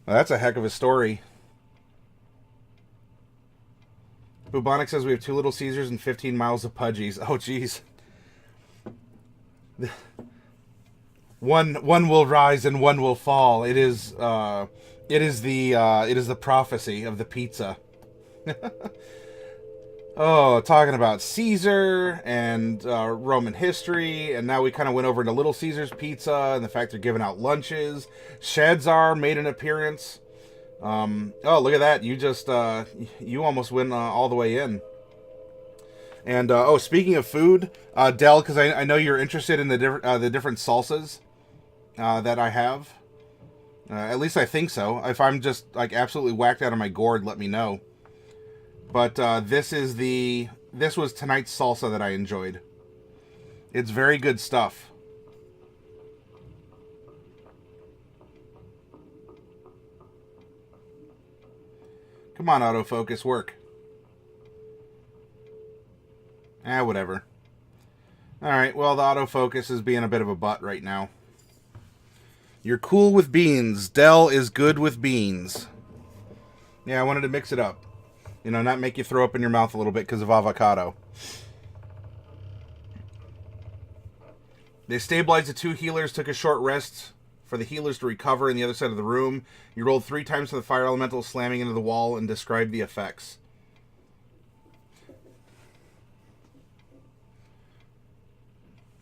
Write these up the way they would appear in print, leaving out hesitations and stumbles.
Well, that's a heck of a story. Bubonic says we have 2 Little Caesars and 15 miles of Pudgies. Oh, jeez. One will rise and one will fall. It is the prophecy of the pizza. Oh, talking about Caesar and Roman history, and now we kind of went over into Little Caesar's Pizza and the fact they're giving out lunches. Shedzar made an appearance. Oh, look at that! You almost went all the way in. And oh, speaking of food, Del, because I know you're interested in the different salsas that I have. At least I think so. If I'm just like absolutely whacked out of my gourd, let me know. But this was tonight's salsa that I enjoyed. It's very good stuff. Come on, autofocus, work. Whatever. Alright, well, the autofocus is being a bit of a butt right now. You're cool with beans. Del is good with beans. Yeah, I wanted to mix it up. You know, not make you throw up in your mouth a little bit because of avocado. They stabilized the 2 healers, took a short rest for the healers to recover in the other side of the room. You rolled 3 times for the fire elemental slamming into the wall and described the effects.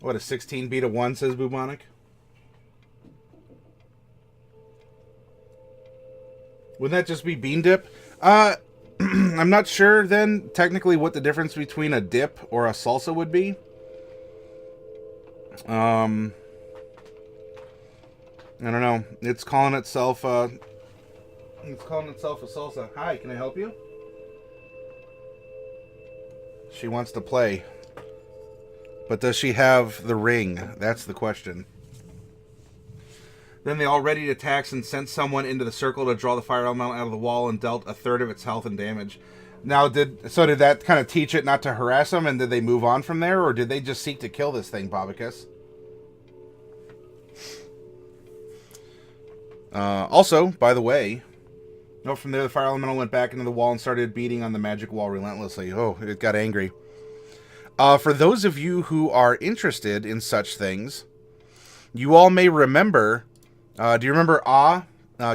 What, a 16 beat a 1, says Bubonic? Wouldn't that just be bean dip? I'm not sure then, technically, what the difference between a dip or a salsa would be. I don't know. It's calling itself a salsa. Hi, can I help you? She wants to play. But does she have the ring? That's the question. Then they all readied attacks and sent someone into the circle to draw the fire element out of the wall and dealt 1/3 of its health and damage. Now, did that kind of teach it not to harass them, and did they move on from there, or did they just seek to kill this thing, Bobicus? Also, by the way, from there the fire elemental went back into the wall and started beating on the magic wall relentlessly. Oh, it got angry. For those of you who are interested in such things, you all may remember... do you remember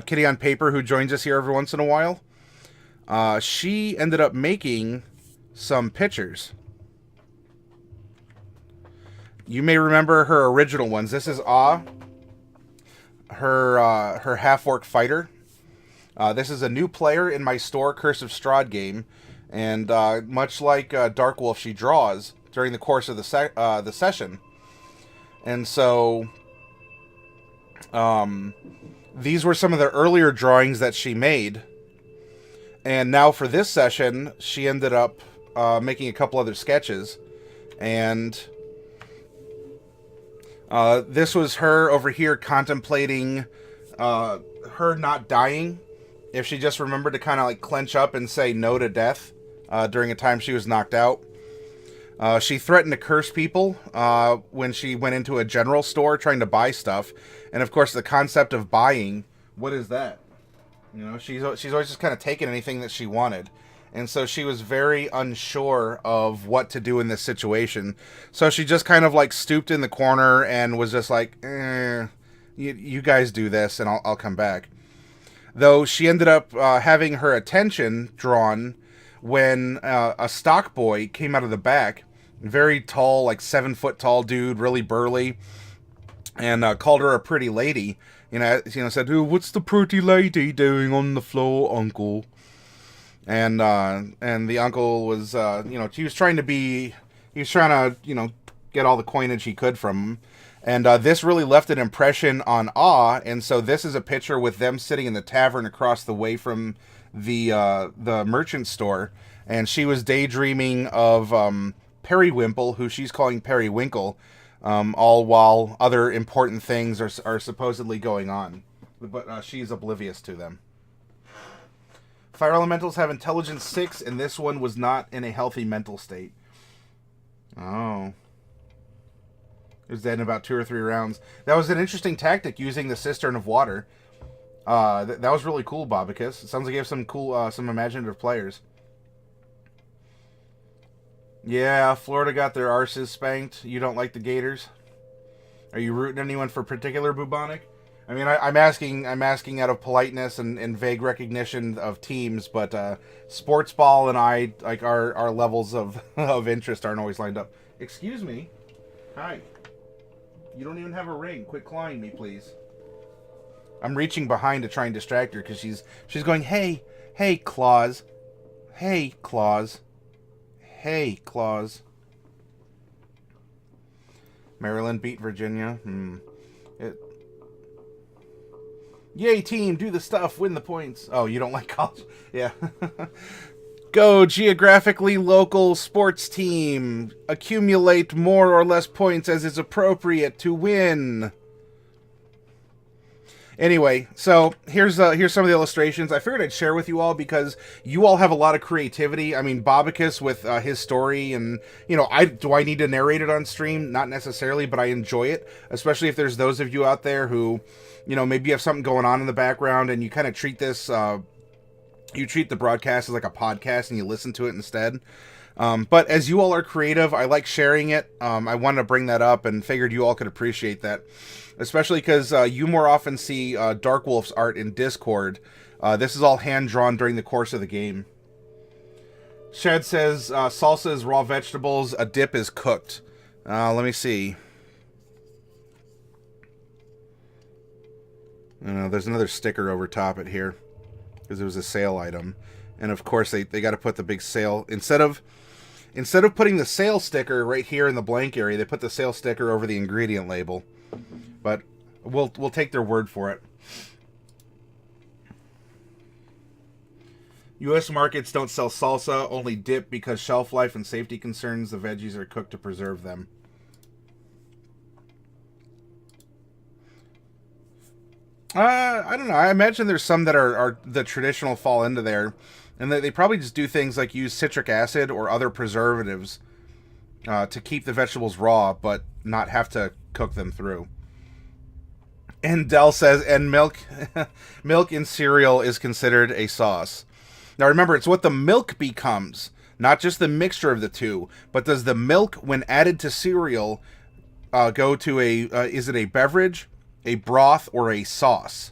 Kitty on Paper, who joins us here every once in a while? She ended up making some pictures. You may remember her original ones. This is her half-orc fighter. This is a new player in my store, Curse of Strahd game. And much like Dark Wolf, she draws during the course of the session. And so... these were some of the earlier drawings that she made. And now for this session, she ended up making a couple other sketches. And this was her over here contemplating her not dying. If she just remembered to kind of like clench up and say no to death during a time she was knocked out. She threatened to curse people when she went into a general store trying to buy stuff. And, of course, the concept of buying, what is that? You know, she's always just kind of taken anything that she wanted. And so she was very unsure of what to do in this situation. So she just kind of, like, stooped in the corner and was just like, you guys do this and I'll come back. Though she ended up having her attention drawn when a stock boy came out of the back. Very tall, like 7-foot tall dude, really burly, and called her a pretty lady. Said, "Oh, what's the pretty lady doing on the floor, uncle?" And the uncle was, he was trying to get all the coinage he could from him. And this really left an impression on and so this is a picture with them sitting in the tavern across the way from the merchant store, and she was daydreaming of Periwimple, who she's calling Periwinkle, all while other important things are supposedly going on. But she's oblivious to them. Fire elementals have intelligence 6, and this one was not in a healthy mental state. Oh. It was dead in about 2 or 3 rounds. That was an interesting tactic, using the cistern of water. That was really cool, Bobicus. It sounds like you have some cool, some imaginative players. Yeah, Florida got their arses spanked. You don't like the Gators? Are you rooting anyone for particular, Bubonic? I mean, I'm asking out of politeness and vague recognition of teams, but sports ball and I, like, our levels of of interest aren't always lined up. Excuse me. Hi. You don't even have a ring. Quit clawing me, please. I'm reaching behind to try and distract her because she's going, hey, Claus, hey, Claus, hey, Claus. Maryland beat Virginia. Yay, team, do the stuff, win the points. Oh, you don't like college? Yeah. Go, geographically local sports team. Accumulate more or less points as is appropriate to win. Anyway, so here's some of the illustrations. I figured I'd share with you all because you all have a lot of creativity. I mean, Bobicus with his story, and you know, do I need to narrate it on stream? Not necessarily, but I enjoy it, especially if there's those of you out there who, you know, maybe you have something going on in the background and you kind of treat this, you treat the broadcast as like a podcast and you listen to it instead. But as you all are creative, I like sharing it. I wanted to bring that up and figured you all could appreciate that. Especially because you more often see Dark Wolf's art in Discord. This is all hand-drawn during the course of the game. Shad says, salsa is raw vegetables, a dip is cooked. Let me see. There's another sticker over top it here. Because it was a sale item. And of course, they got to put the big sale... Instead of putting the sale sticker right here in the blank area, they put the sale sticker over the ingredient label. But we'll take their word for it. U.S. markets don't sell salsa, only dip because shelf life and safety concerns. The veggies are cooked to preserve them. I don't know. I imagine there's some that are the traditional fall into there. And they probably just do things like use citric acid or other preservatives to keep the vegetables raw, but not have to cook them through. And Dell says, and milk in cereal is considered a sauce. Now remember, it's what the milk becomes, not just the mixture of the two, but does the milk, when added to cereal, go to is it a beverage, a broth, or a sauce?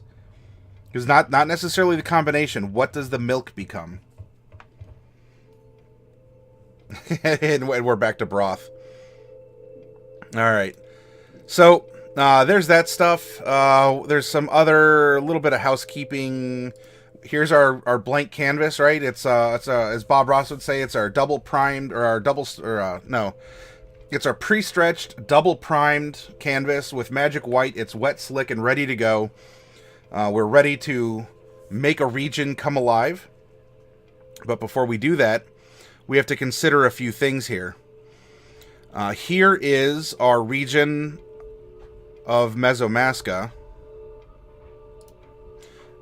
Because not necessarily the combination. What does the milk become? And we're back to broth. All right. So... there's that stuff. There's some other little bit of housekeeping. Here's our blank canvas, right? It's as Bob Ross would say, it's our double primed or our double no, it's our pre-stretched double primed canvas with magic white. It's wet, slick, and ready to go. We're ready to make a region come alive. But before we do that, we have to consider a few things here. Here is our region of Mesomasca,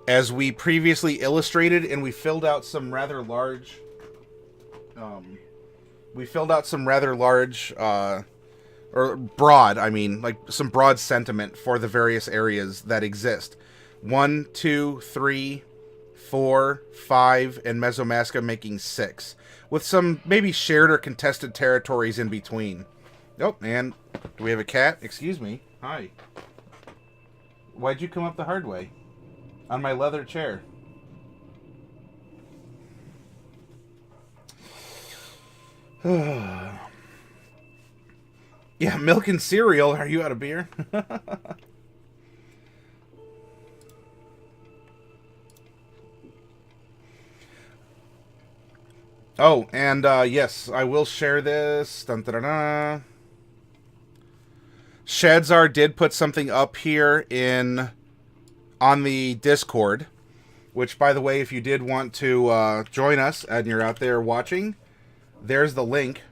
as we previously illustrated, and we filled out some rather large or broad, I mean, like some broad sentiment for the various areas that exist. 1, 2, 3, 4, 5, and Mesomasca making 6, with some maybe shared or contested territories in between. Oh, and do we have a cat? Excuse me. Hi. Why'd you come up the hard way? On my leather chair. Yeah, milk and cereal. Are you out of beer? Oh, and yes, I will share this. Dun, dun, dun, dun. Shadzar did put something up here on the Discord, which, by the way, if you did want to join us and you're out there watching, there's the link.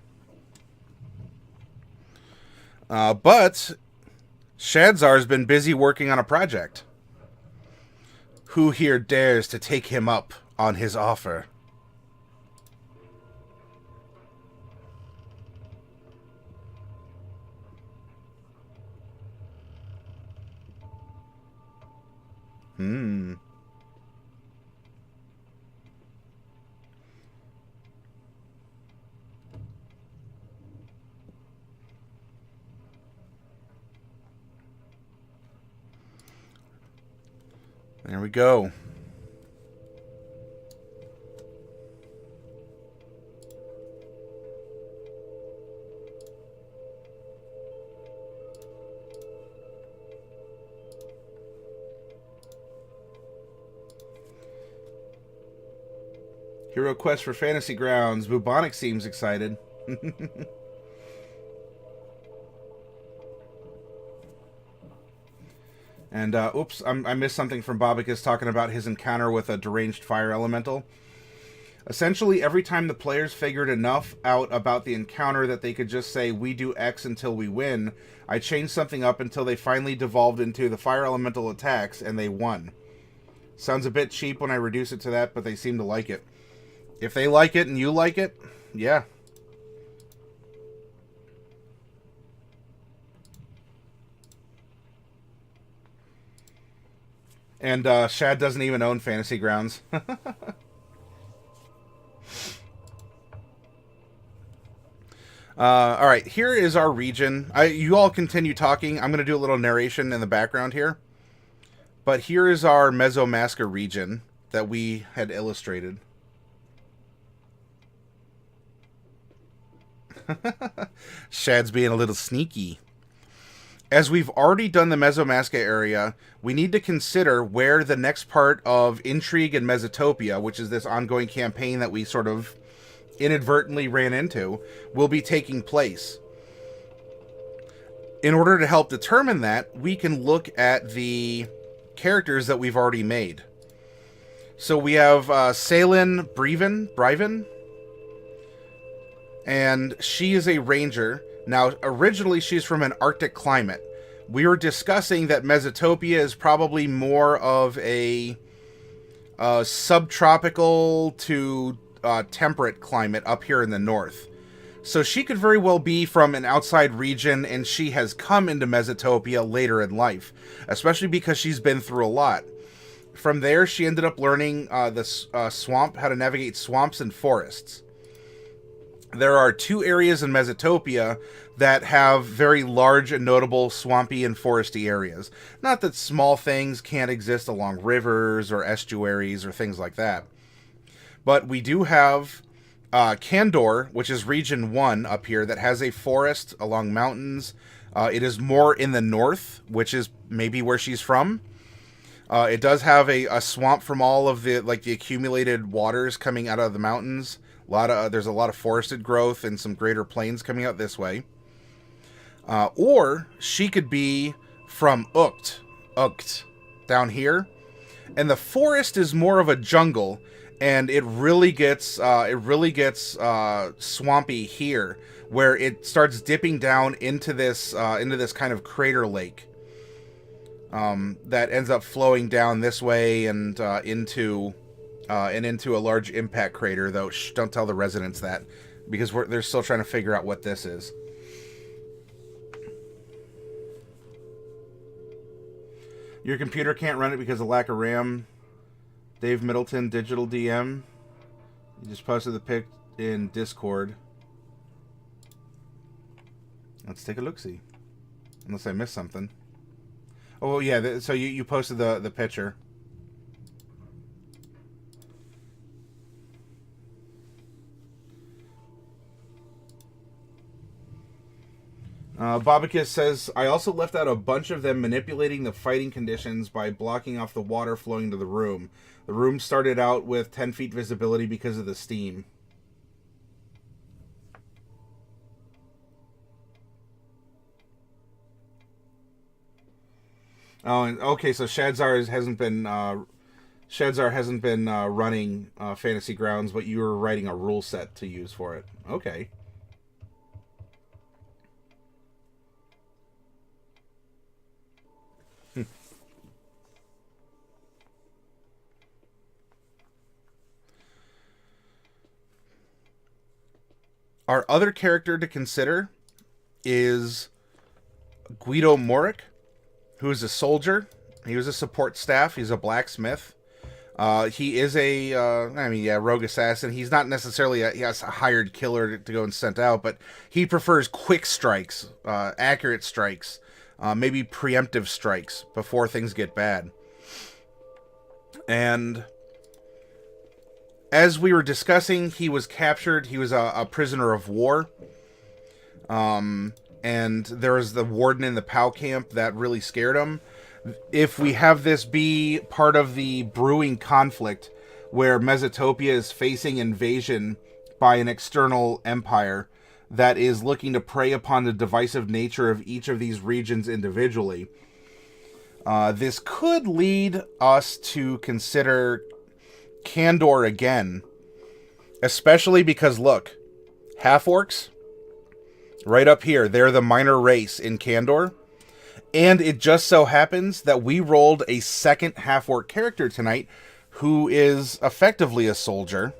But Shadzar's been busy working on a project. Who here dares to take him up on his offer? There we go. Hero Quest for Fantasy Grounds. Bubonic seems excited. And, oops, I missed something from Bobicus talking about his encounter with a deranged fire elemental. Essentially, every time the players figured enough out about the encounter that they could just say, we do X until we win, I changed something up until they finally devolved into the fire elemental attacks, and they won. Sounds a bit cheap when I reduce it to that, but they seem to like it. If they like it and you like it, yeah. And Shad doesn't even own Fantasy Grounds. Alright, here is our region. You all continue talking. I'm going to do a little narration in the background here. But here is our Mesomaska region that we had illustrated. Shad's being a little sneaky. As we've already done the Mesomaska area, we need to consider where the next part of Intrigue and Mesotopia, which is this ongoing campaign that we sort of inadvertently ran into, will be taking place. In order to help determine that, we can look at the characters that we've already made. So we have Salen Briven, and she is a ranger. Now, originally she's from an Arctic climate. We were discussing that Mesotopia is probably more of a subtropical to temperate climate up here in the north. So she could very well be from an outside region, and she has come into Mesotopia later in life, especially because she's been through a lot. From there, she ended up learning the swamp, how to navigate swamps and forests. There are two areas in Mesotopia that have very large and notable swampy and foresty areas. Not that small things can't exist along rivers or estuaries or things like that. But we do have Kandor, which is Region 1 up here, that has a forest along mountains. It is more in the north, which is maybe where she's from. It does have a swamp from all of the accumulated waters coming out of the mountains. There's a lot of forested growth and some greater plains coming out this way. Or she could be from Ukt, down here. And the forest is more of a jungle, and it really gets swampy here, where it starts dipping down into this kind of crater lake that ends up flowing down this way and into a large impact crater. Though, don't tell the residents that, because they're still trying to figure out what this is. Your computer can't run it because of lack of RAM. Dave Middleton, Digital DM. You just posted the pic in Discord. Let's take a look-see. Unless I missed something. Oh, yeah, so you posted the picture. Bobicus says, I also left out a bunch of them manipulating the fighting conditions by blocking off the water flowing to the room. The room started out with 10 feet visibility because of the steam. Oh, and okay, so Shadzar hasn't been running Fantasy Grounds, but you were writing a rule set to use for it. Okay. Our other character to consider is Guido Morik, who is a soldier. He was a support staff. He's a blacksmith. He is rogue assassin. He's not necessarily a hired killer to go and sent out, but he prefers quick strikes, accurate strikes, maybe preemptive strikes before things get bad. And as we were discussing, he was captured. He was a prisoner of war. And there was the warden in the POW camp that really scared him. If we have this be part of the brewing conflict where Mesotopia is facing invasion by an external empire that is looking to prey upon the divisive nature of each of these regions individually, this could lead us to consider Kandor again. Especially because, look, half-orcs, right up here, they're the minor race in Kandor. And it just so happens that we rolled a second half-orc character tonight who is effectively a soldier.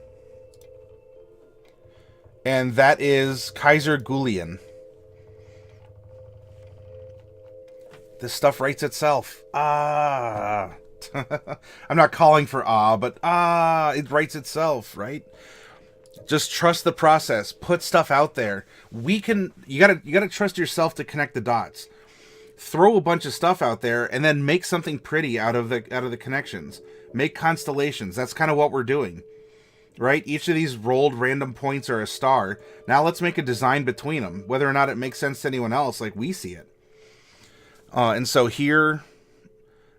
And that is Kaiser Gulian. This stuff writes itself. I'm not calling for but it writes itself, right? Just trust the process. Put stuff out there. You gotta trust yourself to connect the dots. Throw a bunch of stuff out there and then make something pretty out of the connections. Make constellations. That's kind of what we're doing. Right? Each of these rolled random points are a star. Now let's make a design between them. Whether or not it makes sense to anyone else, like we see it. And so here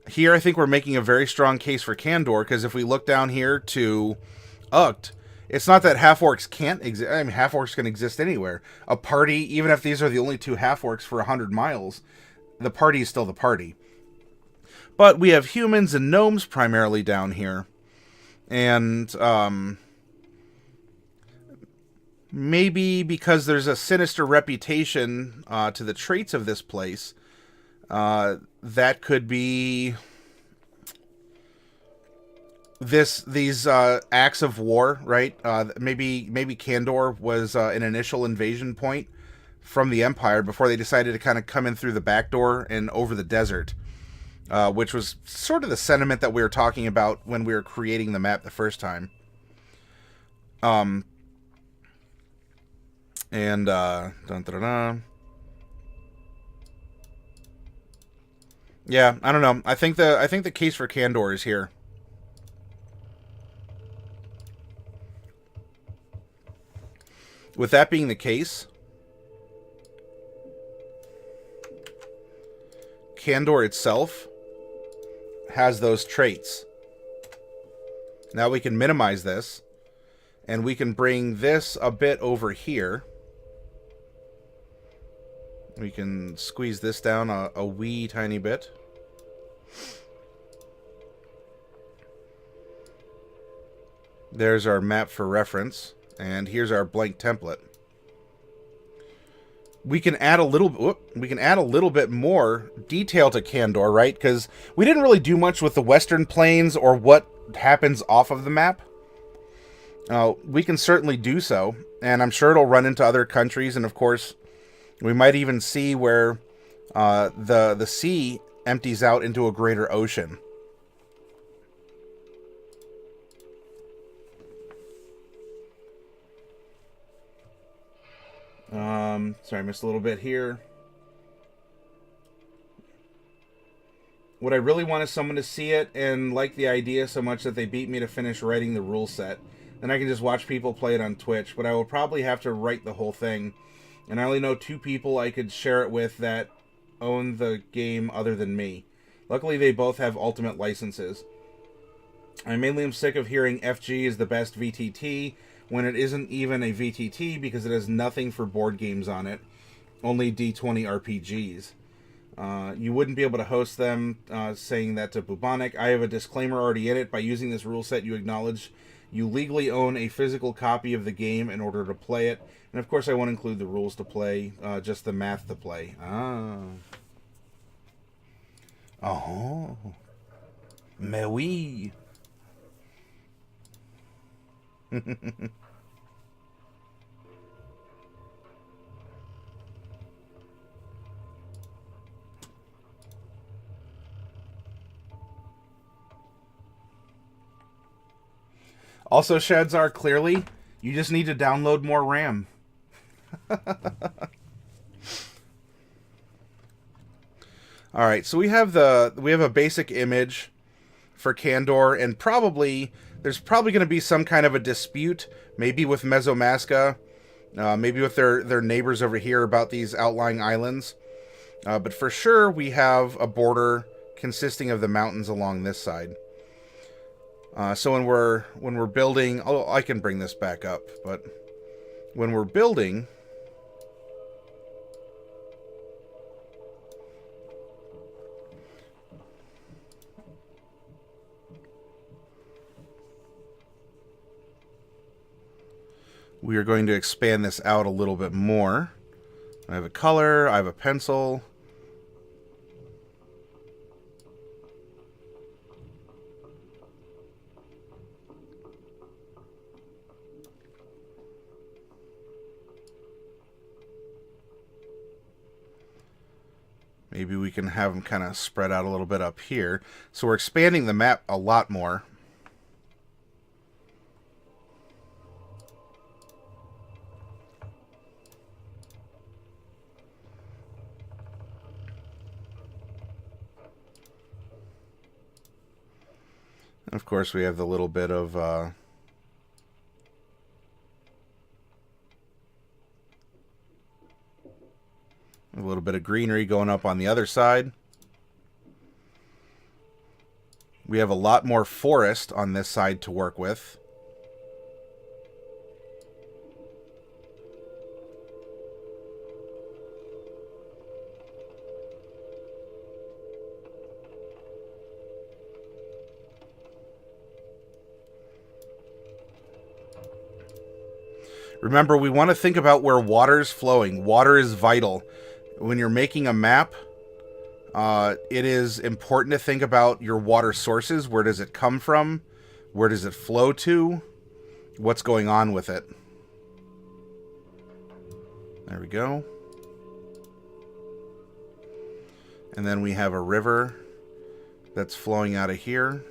I think we're making a very strong case for Kandor, because if we look down here to Uct, it's not that half-orcs can't exist. I mean, half-orcs can exist anywhere. A party, even if these are the only two half-orcs for 100 miles, the party is still the party. But we have humans and gnomes primarily down here. And maybe because there's a sinister reputation to the traits of this place, that could be these acts of war, right? Maybe Kandor was an initial invasion point from the Empire before they decided to kind of come in through the back door and over the desert, which was sort of the sentiment that we were talking about when we were creating the map the first time. Yeah, I don't know. I think the case for Kandor is here. With that being the case, Kandor itself has those traits. Now we can minimize this, and we can bring this a bit over here. We can squeeze this down a wee tiny bit. There's our map for reference. And here's our blank template. We can add a little bit more detail to Kandor, right? Because we didn't really do much with the Western Plains or what happens off of the map. We can certainly do so, and I'm sure it'll run into other countries, and of course, we might even see where the sea empties out into a greater ocean. Sorry, I missed a little bit here. What I really want is someone to see it and like the idea so much that they beat me to finish writing the rule set. Then I can just watch people play it on Twitch, but I will probably have to write the whole thing. And I only know 2 people I could share it with that own the game other than me. Luckily, they both have ultimate licenses. I mainly am sick of hearing FG is the best VTT when it isn't even a VTT because it has nothing for board games on it, only D20 RPGs. You wouldn't be able to host them saying that to Bubonic. I have a disclaimer already in it. By using this rule set, you acknowledge you legally own a physical copy of the game in order to play it. And of course, I won't include the rules to play, just the math to play. Oh. Mais oui. Also, Shadzar, clearly, you just need to download more RAM. All right, so we have a basic image for Kandor, and there's probably going to be some kind of a dispute, maybe with Mesomasca, maybe with their neighbors over here about these outlying islands. But for sure, we have a border consisting of the mountains along this side. So when we're building, oh, I can bring this back up, but when we're building, we are going to expand this out a little bit more. I have a color, I have a pencil. Maybe we can have them kind of spread out a little bit up here. So we're expanding the map a lot more. And of course, we have the little bit of a little bit of greenery going up on the other side. We have a lot more forest on this side to work with. Remember, we want to think about where water is flowing. Water is vital. When you're making a map, it is important to think about your water sources. Where does it come from? Where does it flow to? What's going on with it? There we go. And then we have a river that's flowing out of here.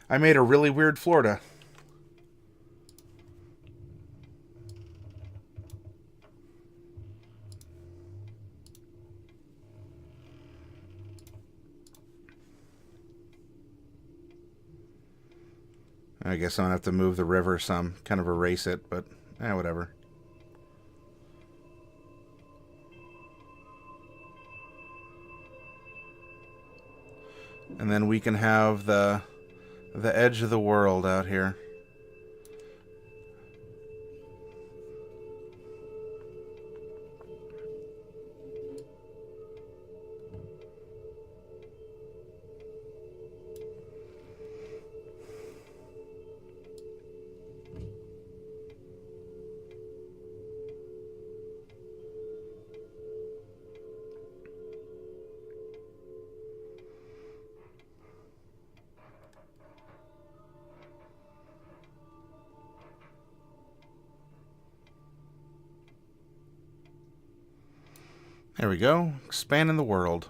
I made a really weird Florida. I guess I'm going to have to move the river some, kind of erase it, but whatever. And then we can have the edge of the world out here. There we go. Expanding the world.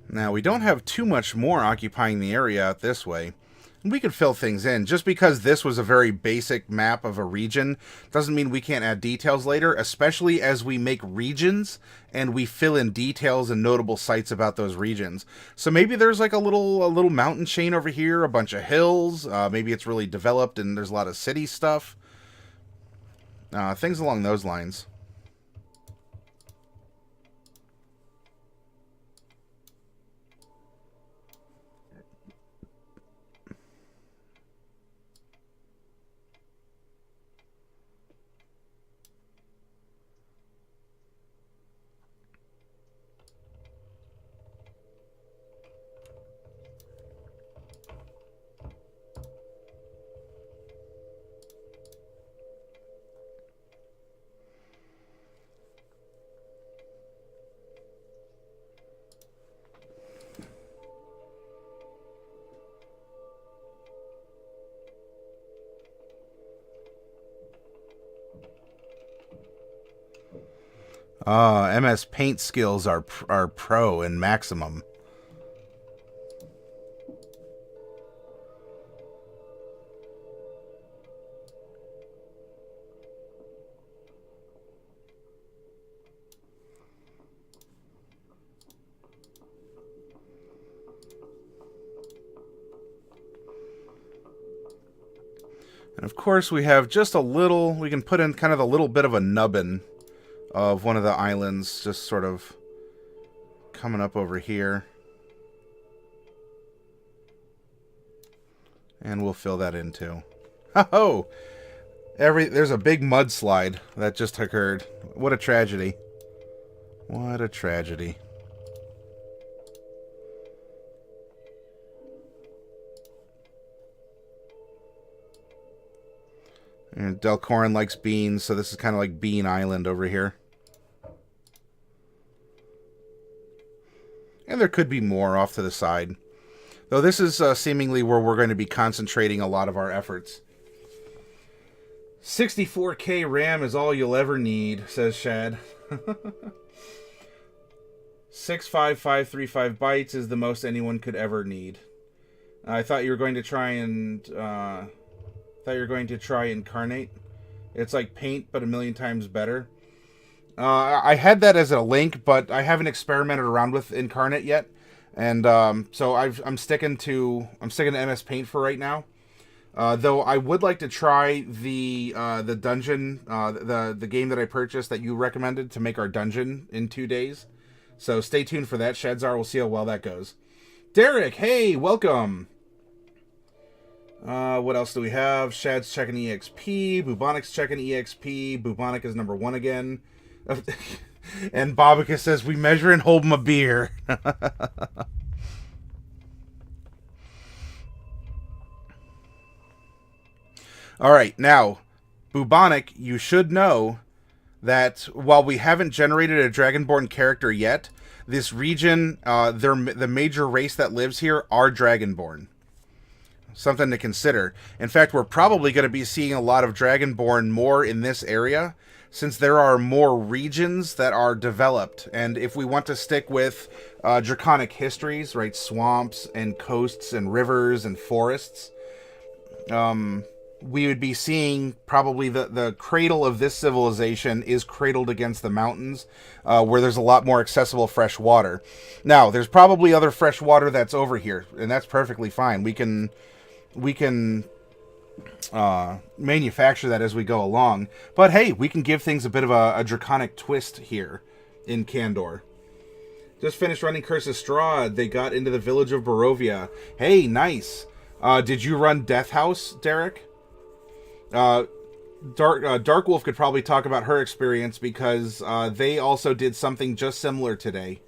Now, we don't have too much more occupying the area out this way. We could fill things in. Just because this was a very basic map of a region doesn't mean we can't add details later, especially as we make regions and we fill in details and notable sites about those regions. So maybe there's like a little mountain chain over here, a bunch of hills. Maybe it's really developed and there's a lot of city stuff. Things along those lines. MS Paint skills are pro and maximum. And of course we have just a little, we can put in kind of a little bit of a nubbin of one of the islands, just sort of coming up over here. And we'll fill that in too. Oh! There's a big mudslide that just occurred. What a tragedy. What a tragedy. And Delcorin likes beans, so this is kind of like Bean Island over here. And there could be more off to the side. Though this is seemingly where we're going to be concentrating a lot of our efforts. 64K RAM is all you'll ever need, says Shad. 65535 bytes is the most anyone could ever need. I thought you were going to try and... Incarnate. It's like Paint, but a million times better. I had that as a link, but I haven't experimented around with Incarnate yet, and so I'm sticking to MS Paint for right now. Though I would like to try the dungeon, the game that I purchased that you recommended to make our dungeon in 2 days. So stay tuned for that, Shadzar. We'll see how well that goes. Derek, hey, welcome. What else do we have? Shad's checking EXP. Bubonic's checking EXP. Bubonic is number 1 again. And Bobica says, we measure and hold 'em a beer. Alright, now, Bubonic, you should know that while we haven't generated a Dragonborn character yet, this region, the major race that lives here are Dragonborn. Something to consider. In fact, we're probably going to be seeing a lot of Dragonborn more in this area, since there are more regions that are developed. And if we want to stick with draconic histories, right, swamps and coasts and rivers and forests, we would be seeing probably the cradle of this civilization is cradled against the mountains, where there's a lot more accessible fresh water. Now, there's probably other fresh water that's over here, and that's perfectly fine. We can manufacture that as we go along. But hey, we can give things a bit of a draconic twist here in Kandor. Just finished running Curse of Strahd. They got into the village of Barovia. Hey, nice. Did you run Death House, Derek? Dark Wolf could probably talk about her experience because they also did something just similar today.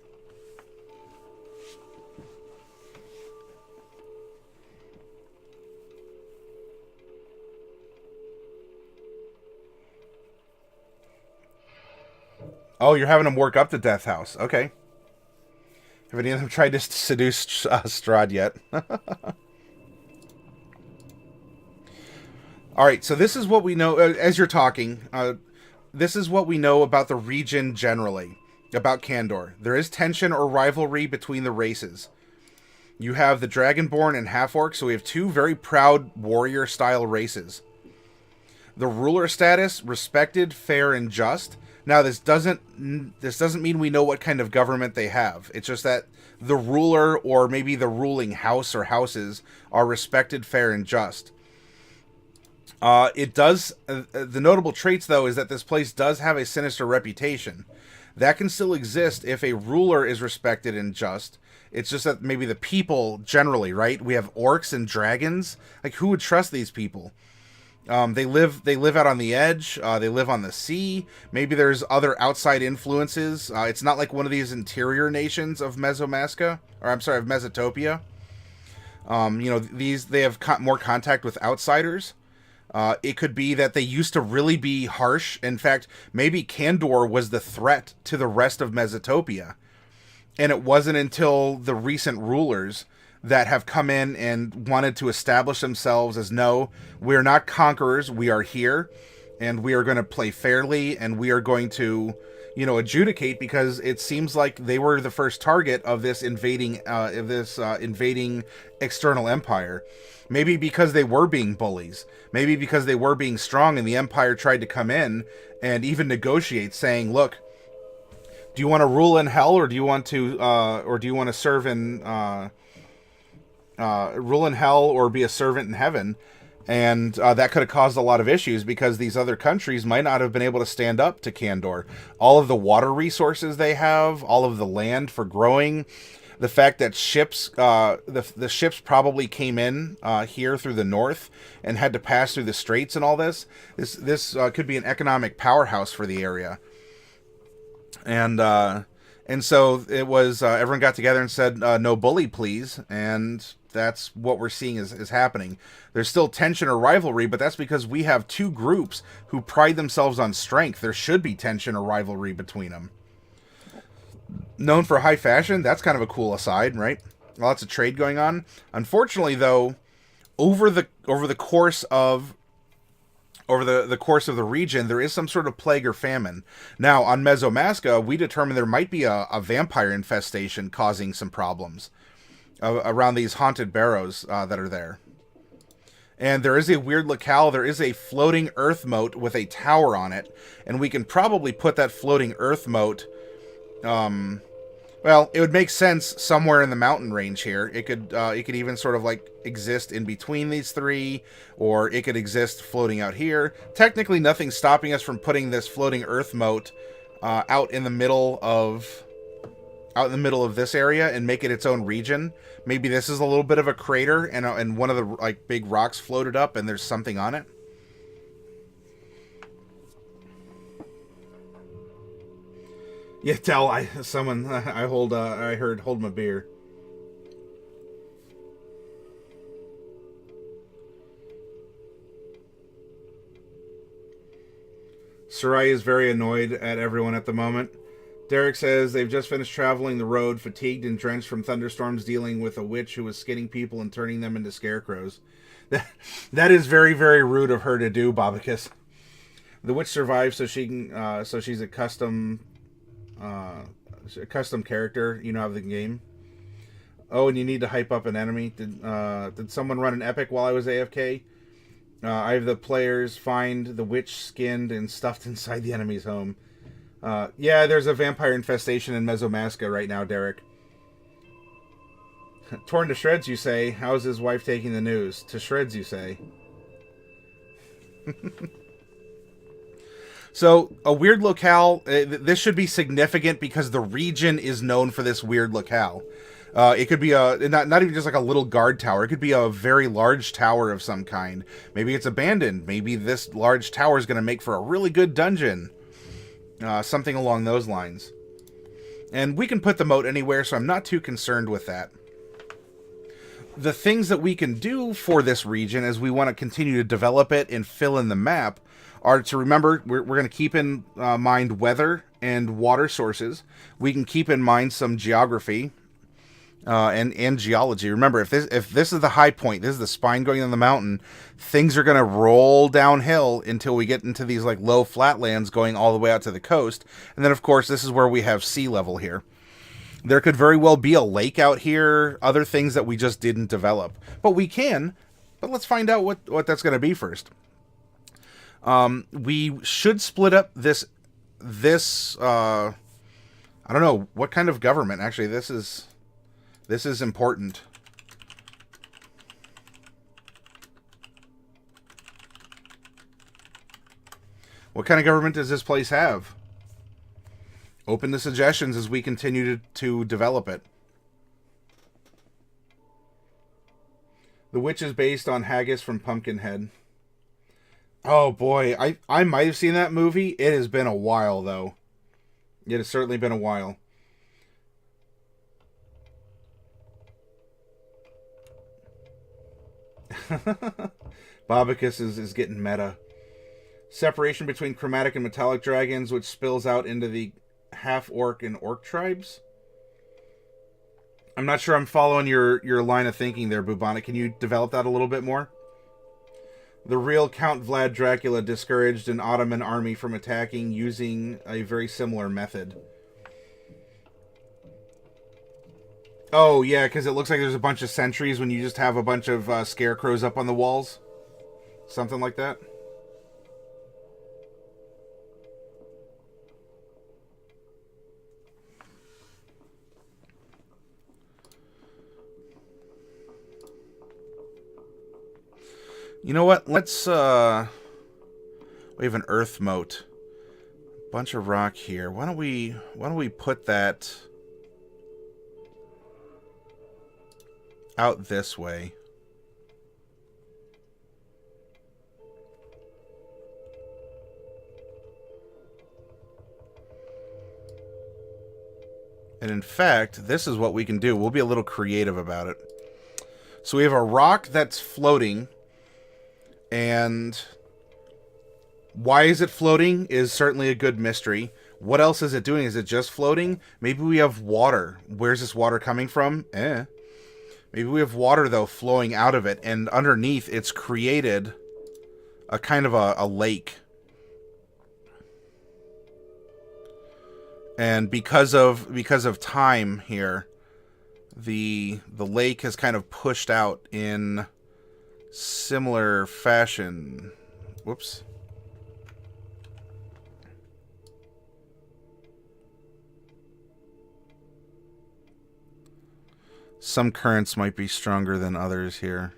Oh, you're having them work up to Death House. Okay. Have any of them tried to seduce Strahd yet? Alright, so this is what we know, as you're talking, this is what we know about the region generally, about Kandor. There is tension or rivalry between the races. You have the Dragonborn and Half-Orc, so we have two very proud warrior-style races. The ruler status, respected, fair, and just. Now, this doesn't mean we know what kind of government they have. It's just that the ruler, or maybe the ruling house or houses, are respected, fair, and just. The notable traits, though, is that this place does have a sinister reputation. That can still exist if a ruler is respected and just. It's just that maybe the people generally, right? We have orcs and dragons. Like, who would trust these people? They live out on the edge. They live on the sea. Maybe there's other outside influences. It's not like one of these interior nations of Mesotopia. They have more contact with outsiders. It could be that they used to really be harsh. In fact, maybe Kandor was the threat to the rest of Mesotopia. And it wasn't until the recent rulers that have come in and wanted to establish themselves as, no, we're not conquerors, we are here, and we are going to play fairly, and we are going to, you know, adjudicate, because it seems like they were the first target of this invading external empire. Maybe because they were being bullies. Maybe because they were being strong, and the empire tried to come in and even negotiate, saying, "Look, do you want to rule in hell, or do you want to serve in rule in hell, or be a servant in heaven?" And that could have caused a lot of issues, because these other countries might not have been able to stand up to Kandor. All of the water resources they have, all of the land for growing, the fact that ships, the ships probably came in here through the north and had to pass through the straits and all this. This could be an economic powerhouse for the area. And so it was, everyone got together and said, no bully, please. And that's what we're seeing is happening. There's still tension or rivalry, but that's because we have two groups who pride themselves on strength. There should be tension or rivalry between them. Known for high fashion, that's kind of a cool aside, right? Lots of trade going on. Unfortunately, though, over the course of the region, there is some sort of plague or famine. Now, on Mesotopia, we determined there might be a vampire infestation causing some problems around these haunted barrows that are there. And there is a weird locale. There is a floating earth moat with a tower on it, and we can probably put that floating earth moat. Well, it would make sense somewhere in the mountain range here. It could even sort of like exist in between these three, or it could exist floating out here. Technically, nothing's stopping us from putting this floating earth moat out in the middle of this area and make it its own region. Maybe this is a little bit of a crater, and one of the like big rocks floated up, and there's something on it. Yeah, I heard hold my beer. Sarai is very annoyed at everyone at the moment. Derek says they've just finished traveling the road, fatigued and drenched from thunderstorms, dealing with a witch who was skinning people and turning them into scarecrows. That is very, very rude of her to do, Babacus. The witch survives, so she can. So she's a custom character, you know, of the game. Oh, and you need to hype up an enemy. Did someone run an epic while I was AFK? I have the players find the witch skinned and stuffed inside the enemy's home. Yeah, there's a vampire infestation in Mesotopia right now, Derek. Torn to shreds, you say. How's his wife taking the news? To shreds, you say. So, a weird locale, this should be significant because the region is known for this weird locale. It could be not even just like a little guard tower. It could be a very large tower of some kind. Maybe it's abandoned. Maybe this large tower is going to make for a really good dungeon. Something along those lines. And we can put the moat anywhere, so I'm not too concerned with that. The things that we can do for this region as we want to continue to develop it and fill in the map are to remember, we're going to keep in mind weather and water sources. We can keep in mind some geography and geology. Remember, if this is the high point, this is the spine going on the mountain, things are going to roll downhill until we get into these like low flatlands going all the way out to the coast. And then, of course, this is where we have sea level here. There could very well be a lake out here, other things that we just didn't develop. But we can, but let's find out what that's going to be first. We should split up this I don't know, what kind of government? Actually, this is important. What kind of government does this place have? Open to suggestions as we continue to develop it. The witch is based on Haggis from Pumpkinhead. Oh boy, I might have seen that movie. It has been a while, though. It has certainly been a while. Babacus is getting meta. Separation between chromatic and metallic dragons, which spills out into the half-orc and orc tribes. I'm not sure I'm following your line of thinking there, Bubonic. Can you develop that a little bit more? The real Count Vlad Dracula discouraged an Ottoman army from attacking using a very similar method. Oh, yeah, because it looks like there's a bunch of sentries when you just have a bunch of scarecrows up on the walls. Something like that. You know what? Let's, we have an earth moat. Bunch of rock here. Why don't we put that out this way? And in fact, this is what we can do. We'll be a little creative about it. So we have a rock that's floating, and why is it floating is certainly a good mystery. What else is it doing? Is it just floating? Maybe we have water. Where's this water coming from? Maybe we have water, though, flowing out of it, and underneath it's created a kind of a lake. And because of time here, the lake has kind of pushed out in similar fashion. Whoops. Some currents might be stronger than others here.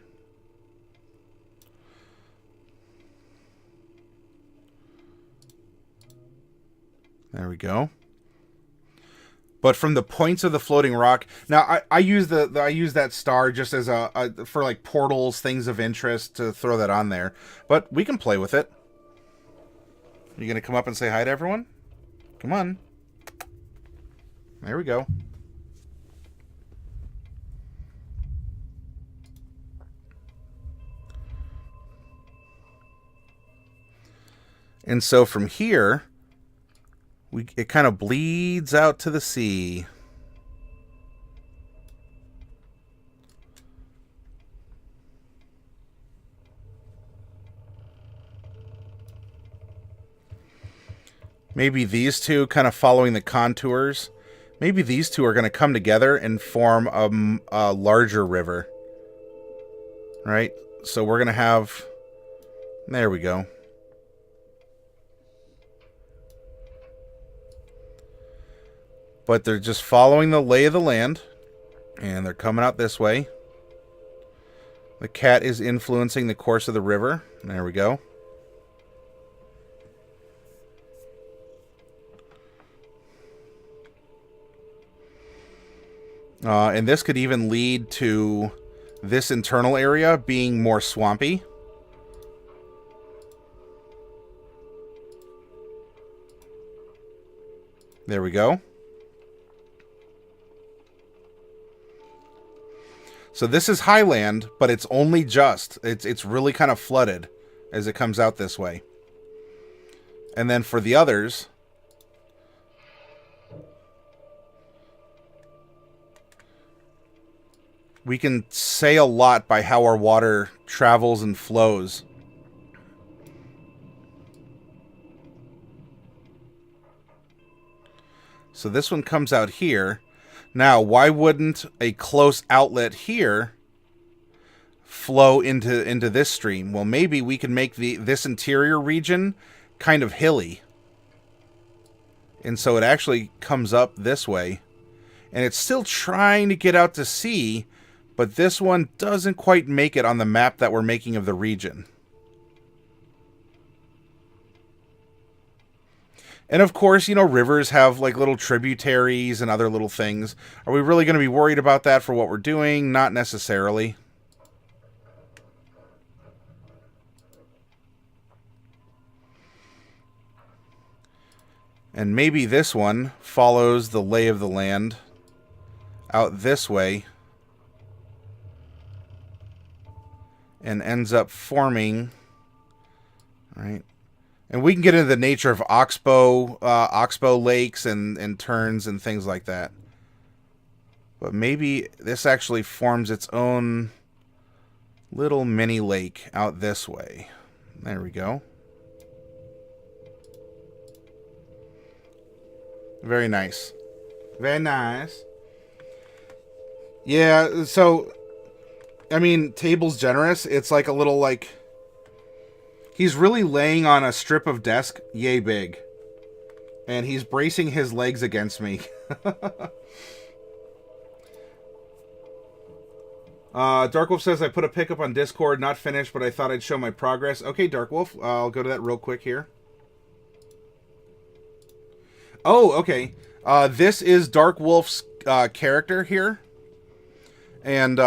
There we go. But from the points of the floating rock, now I use I use that star just as for like portals, things of interest, to throw that on there. But we can play with it. You gonna come up and say hi to everyone? Come on. There we go. And so from here, it kind of bleeds out to the sea. Maybe these two, kind of following the contours, maybe these two are going to come together and form a larger river. Right? So we're going to have... There we go. But they're just following the lay of the land, and they're coming out this way. The cat is influencing the course of the river. There we go. And this could even lead to this internal area being more swampy. There we go. So this is highland, but it's only just. It's really kind of flooded as it comes out this way. And then for the others, we can say a lot by how our water travels and flows. So this one comes out here. Now, why wouldn't a close outlet here flow into this stream? Well, maybe we can make this interior region kind of hilly. And so it actually comes up this way. And it's still trying to get out to sea, but this one doesn't quite make it on the map that we're making of the region. And of course, you know, rivers have like little tributaries and other little things. Are we really going to be worried about that for what we're doing? Not necessarily. And maybe this one follows the lay of the land out this way and ends up forming, right? And we can get into the nature of oxbow lakes and turns and things like that. But maybe this actually forms its own Little mini lake out this way. There we go. Very nice. Very nice. Yeah, so, I mean, table's generous. It's like a little, like, he's really laying on a strip of desk, yay big. And he's bracing his legs against me. Darkwolf says, I put a pickup on Discord, not finished, but I thought I'd show my progress. Okay, Darkwolf, I'll go to that real quick here. Oh, okay. This is Darkwolf's character here. And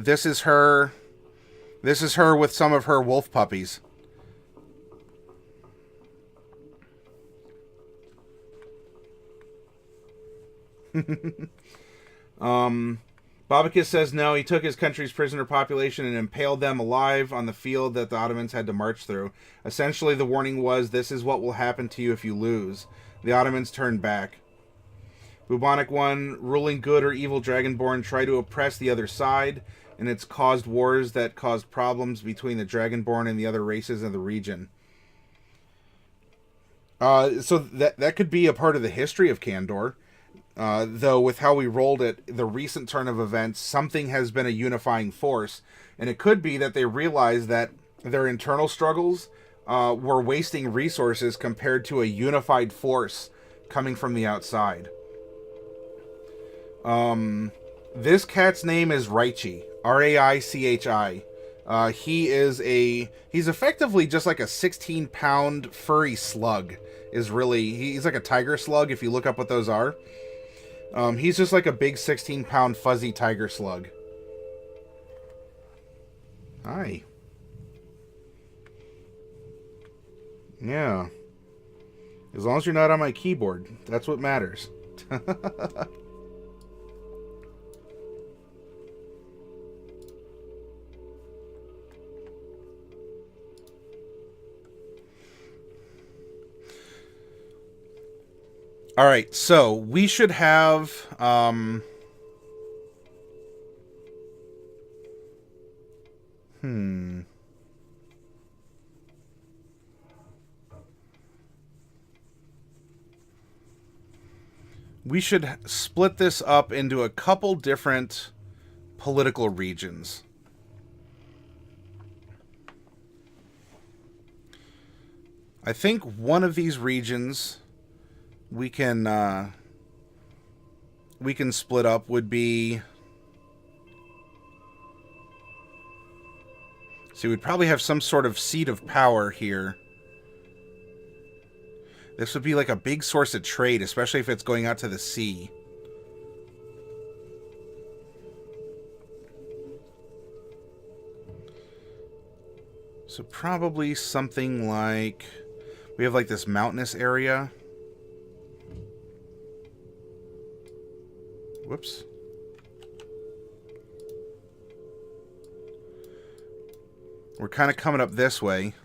this is her with some of her wolf puppies. Babakis says no, he took his country's prisoner population and impaled them alive on the field that the Ottomans had to march through. Essentially, the warning was, this is what will happen to you if you lose. The Ottomans turned back. Bubonic One, ruling good or evil Dragonborn, try to oppress the other side, and it's caused wars that caused problems between the Dragonborn and the other races in the region. So that could be a part of the history of Kandor. Though with how we rolled it, the recent turn of events, something has been a unifying force. And it could be that they realized that their internal struggles were wasting resources compared to a unified force coming from the outside. This cat's name is Raichi. R-A-I-C-H-I. He's effectively just like a 16-pound furry slug. He's like a tiger slug if you look up what those are. He's just like a big 16-pound fuzzy tiger slug. Hi. Yeah. As long as you're not on my keyboard, that's what matters. All right, so we should have we should split this up into a couple different political regions. I think one of these regions we can split up would be, see, we'd probably have some sort of seat of power here. This would be like a big source of trade, especially if it's going out to the sea. So probably something like, we have like this mountainous area. Whoops. We're kind of coming up this way.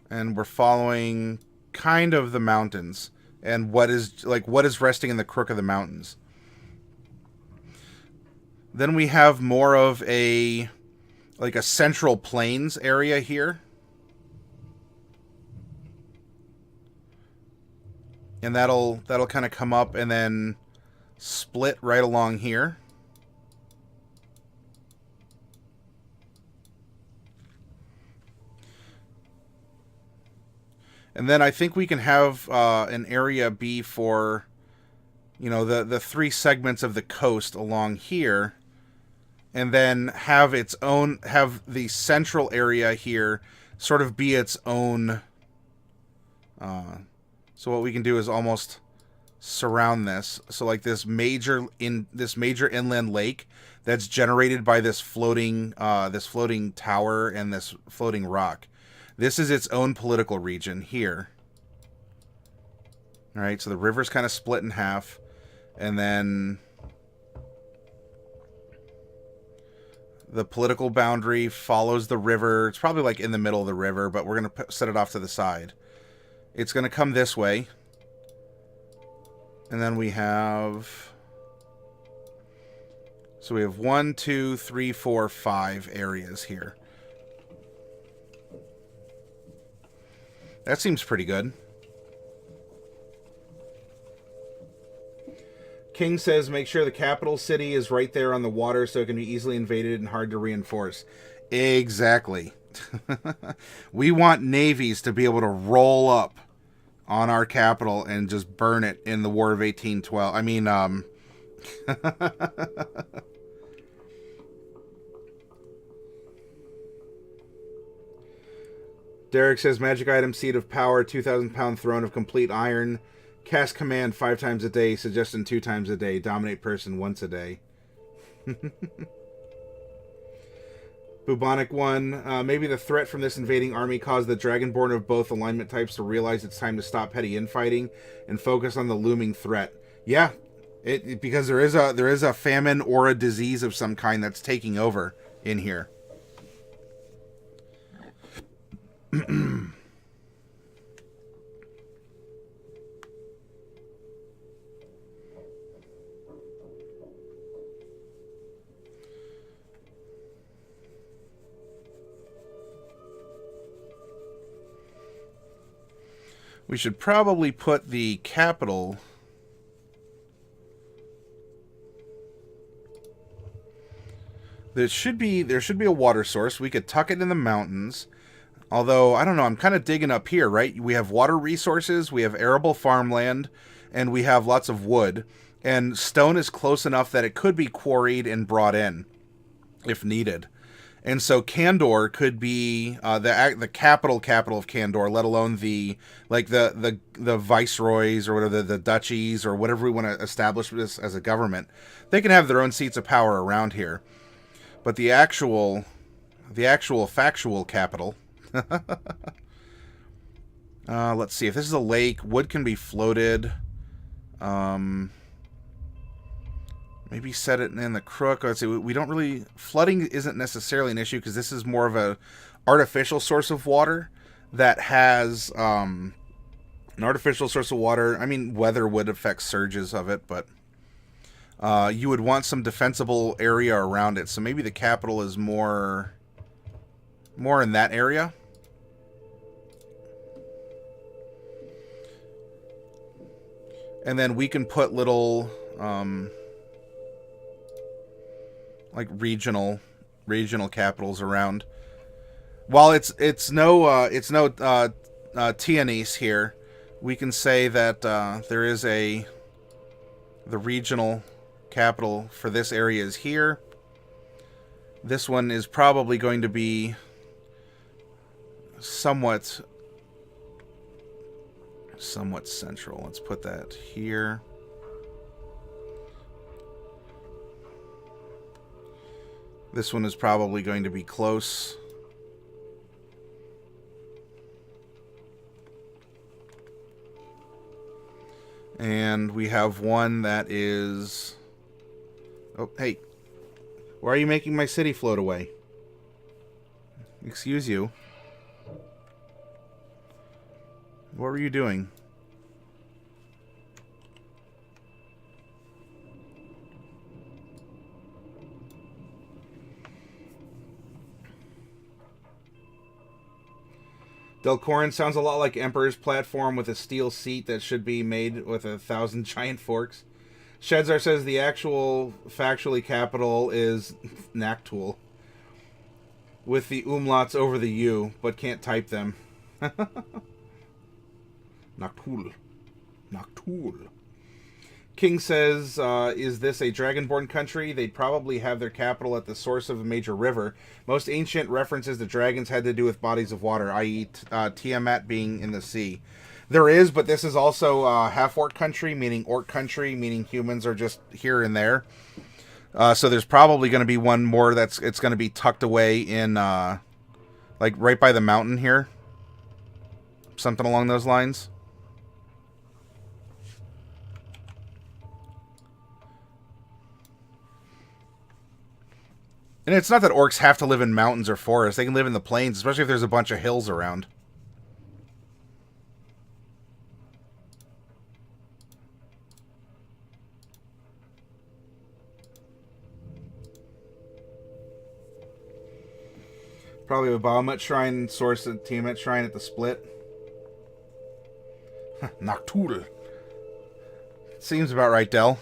And we're following kind of the mountains and what is resting in the crook of the mountains. Then we have more of a central plains area here. And that'll kind of come up and then split right along here. And then I think we can have an area be for, the three segments of the coast along here. And then have the central area here sort of be its own. So what we can do is almost surround this. So like this major inland lake that's generated by this floating tower and this floating rock. This is its own political region here. All right, so the river's kind of split in half, and then the political boundary follows the river. It's probably like in the middle of the river, but we're going to set it off to the side. It's going to come this way. And then we have... So we have 1, 2, 3, 4, 5 areas here. That seems pretty good. King says, make sure the capital city is right there on the water so it can be easily invaded and hard to reinforce. Exactly. We want navies to be able to roll up on our capital and just burn it in the War of 1812. I mean, Derek says, magic item, seat of power, 2,000-pound throne of complete iron. Cast command 5 times a day, suggestion 2 times a day, dominate person once a day. Bubonic 1, maybe the threat from this invading army caused the Dragonborn of both alignment types to realize it's time to stop petty infighting and focus on the looming threat. Yeah, because there is a famine or a disease of some kind that's taking over in here. We should probably put the capital... There should be a water source. We could tuck it in the mountains. Although, I don't know, I'm kind of digging up here, right? We have water resources, we have arable farmland, and we have lots of wood. And stone is close enough that it could be quarried and brought in, if needed. And so Kandor could be the capital of Kandor, let alone the viceroys or whatever, the duchies or whatever we want to establish this as a government. They can have their own seats of power around here. But the actual factual capital. Let's see, if this is a lake, wood can be floated. Maybe set it in the crook. Let's see, we don't really... Flooding isn't necessarily an issue because this is more of a artificial source of water that has... an artificial source of water. I mean, weather would affect surges of it, but... you would want some defensible area around it. So maybe the capital is more in that area. And then we can put little... like regional capitals around. While it's no Tianese here, we can say that there is the regional capital for this area is here. This one is probably going to be somewhat central. Let's put that here. This one is probably going to be close. And we have one that is... Oh, hey. Why are you making my city float away? Excuse you. What were you doing? Delcorin sounds a lot like Emperor's platform with a steel seat that should be made with 1,000 giant forks. Shedzar says the actual factually capital is Naktul, with the umlauts over the U, but can't type them. Naktul. Naktul. King says, is this a Dragonborn country? They'd probably have their capital at the source of a major river. Most ancient references to dragons had to do with bodies of water, i.e. Tiamat being in the sea. There is, but this is also half-orc country, meaning orc country, meaning humans are just here and there. So there's probably going to be one more it's going to be tucked away in, like, right by the mountain here. Something along those lines. And it's not that orcs have to live in mountains or forests. They can live in the plains, especially if there's a bunch of hills around. Probably a Bahamut Shrine, Source and Tiamat Shrine at the split. Noctul. Seems about right, Del.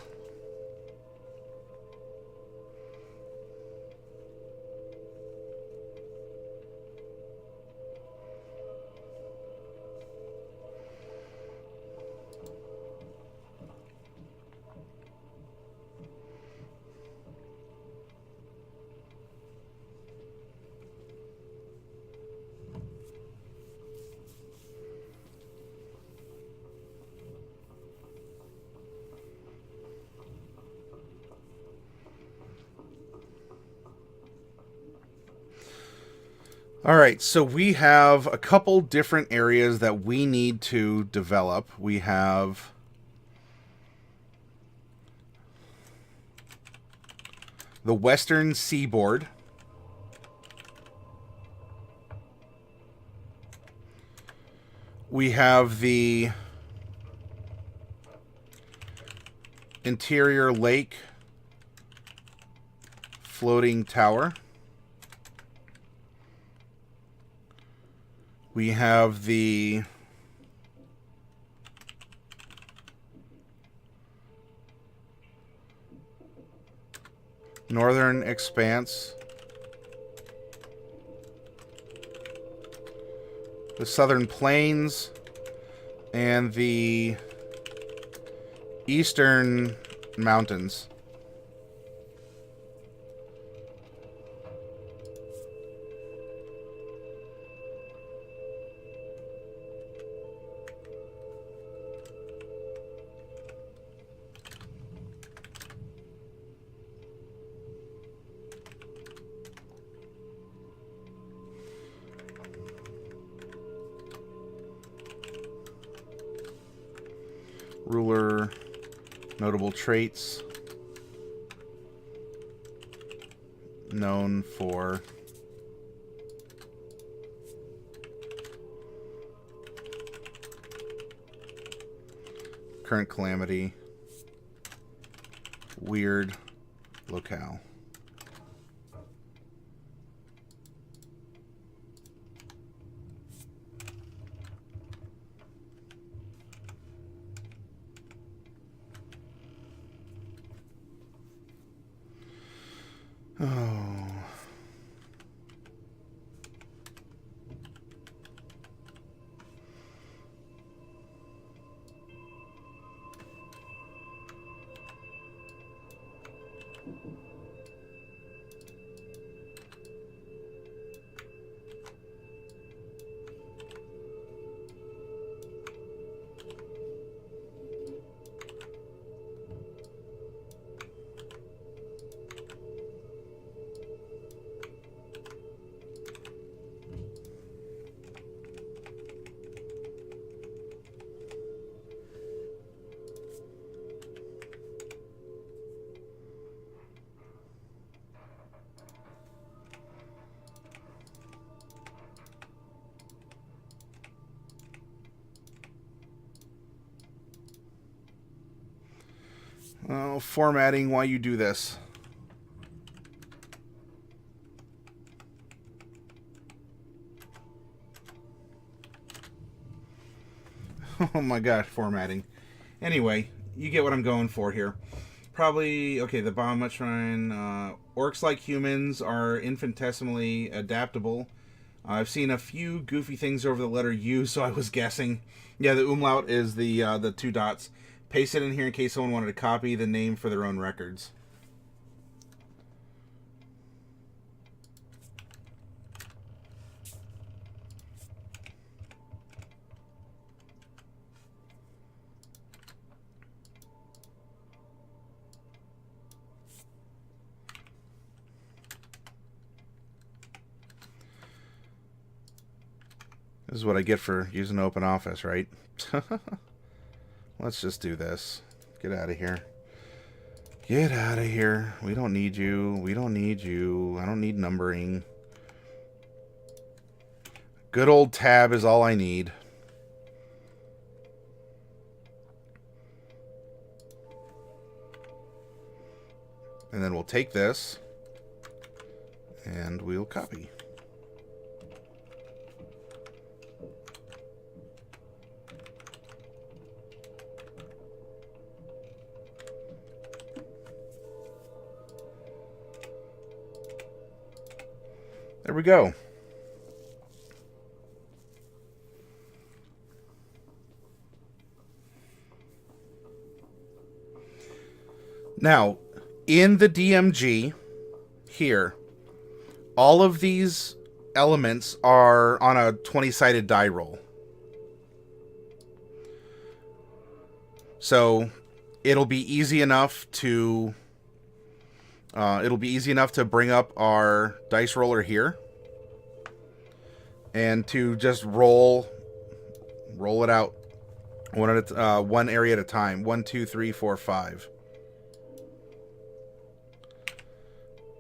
Alright, so we have a couple different areas that we need to develop. We have the western seaboard. We have the interior lake floating tower. We have the northern expanse, the southern plains, and the eastern mountains. Ruler, notable traits, known for current calamity, weird locale. Oh. Oh, formatting, why you do this? Oh my gosh, formatting. Anyway, you get what I'm going for here. Probably, okay, the Bahamut Shrine. Orcs, like humans, are infinitesimally adaptable. I've seen a few goofy things over the letter U, so I was guessing. Yeah, the umlaut is the two dots. Paste it in here in case someone wanted to copy the name for their own records. This is what I get for using OpenOffice, right? Let's just do this. Get out of here. Get out of here. We don't need you. We don't need you. I don't need numbering. Good old tab is all I need. And then we'll take this and we'll copy. There we go. Now, in the DMG here, all of these elements are on a 20-sided die roll. So it'll be easy enough to bring up our dice roller here and to just roll it out one area at a time. 1, 2, 3, 4, 5.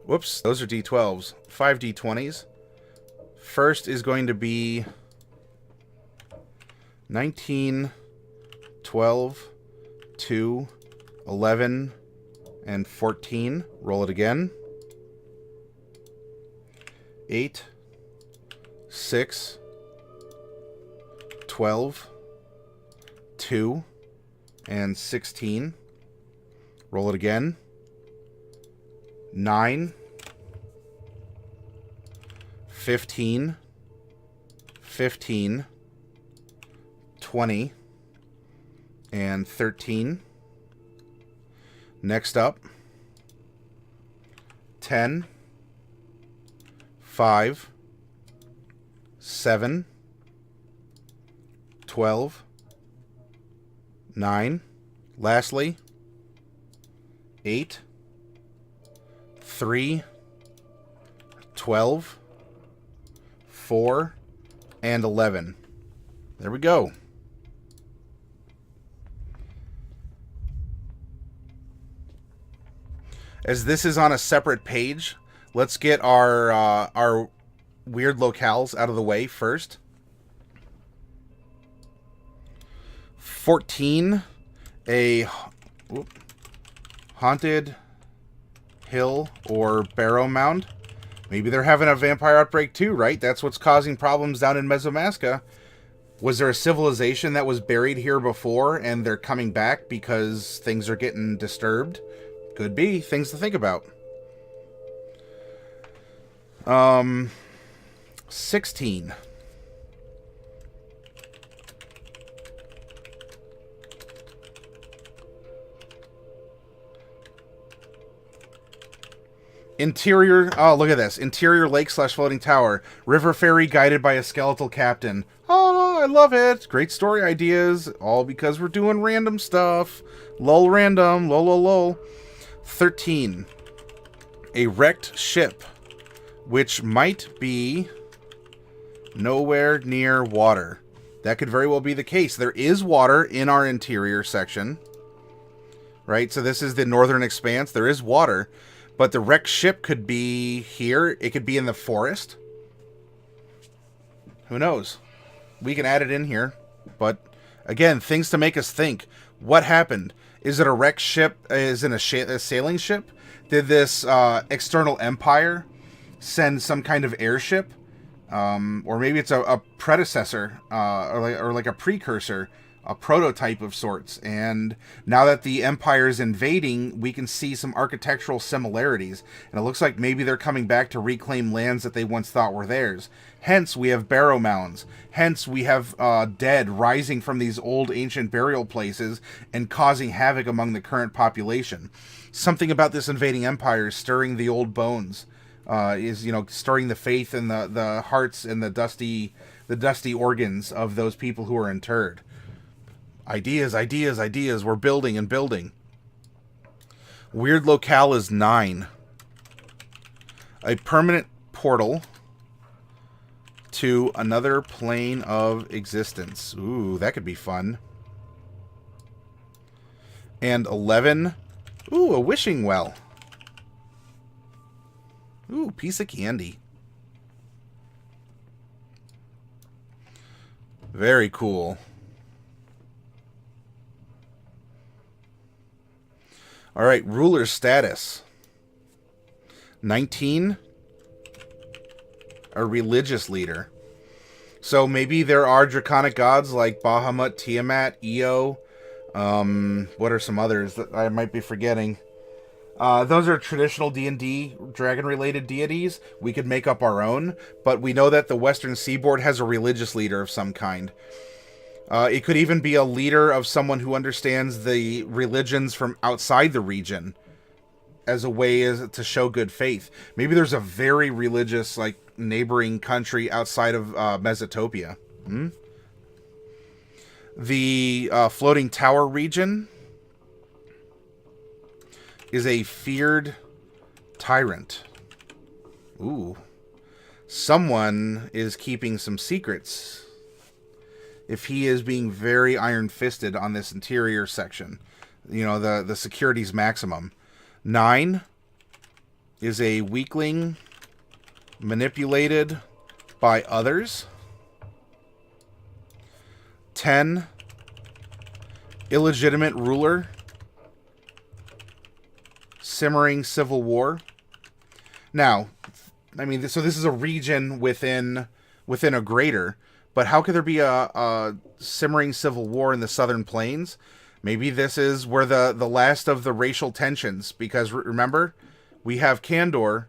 Whoops, those are D12s. 5 D20s. First is going to be 19, 12, 2, 11, and 14. Roll it again. 8, 6, 12, 2, and 16. Roll it again. 9, 15, 15, 20, and 13. Next up, 10, 5, 7, 12, 9. Lastly, 8, 3, 12, 4, and 11. There we go. As this is on a separate page, let's get our weird locales out of the way first. 14, a haunted hill or barrow mound. Maybe they're having a vampire outbreak too, right? That's what's causing problems down in Mesomasca. Was there a civilization that was buried here before and they're coming back because things are getting disturbed? Could be. Things to think about. 16. Interior, oh, look at this. Interior lake / floating tower. River ferry guided by a skeletal captain. Oh, I love it. Great story ideas. All because we're doing random stuff. Lol random. Lol lol lol. 13. A wrecked ship, which might be nowhere near water. That could very well be the case. There is water in our interior section. Right? So this is the northern expanse. There is water. But the wrecked ship could be here. It could be in the forest. Who knows? We can add it in here. But, again, things to make us think. What happened? Is it a wrecked ship? Is it a sailing ship? Did this external empire send some kind of airship? Or maybe it's a predecessor, or like a precursor, a prototype of sorts. And now that the empire is invading, we can see some architectural similarities. And it looks like maybe they're coming back to reclaim lands that they once thought were theirs. Hence, we have barrow mounds. Hence, we have dead rising from these old ancient burial places and causing havoc among the current population. Something about this invading empire is stirring the old bones. Stirring the faith and the hearts and the dusty organs of those people who are interred. Ideas, ideas, ideas. We're building and building. Weird locale is 9. A permanent portal to another plane of existence. Ooh, that could be fun. And 11. Ooh, a wishing well. Ooh, piece of candy. Very cool. All right, ruler status. 19. A religious leader. So maybe there are draconic gods like Bahamut, Tiamat, Io. What are some others that I might be forgetting? Those are traditional D&D dragon-related deities. We could make up our own, but we know that the Western Seaboard has a religious leader of some kind. It could even be a leader of someone who understands the religions from outside the region as a way to show good faith. Maybe there's a very religious, like, neighboring country outside of Mesotopia. The floating tower region is a feared tyrant. Ooh. Someone is keeping some secrets. If he is being very iron-fisted on this interior section. You know, the security's maximum. 9 is a weakling manipulated by others. 10, illegitimate ruler. Simmering civil war. Now, I mean, so this is a region within a greater, but how could there be a simmering civil war in the Southern Plains? Maybe this is where the last of the racial tensions, because remember, we have Kandor.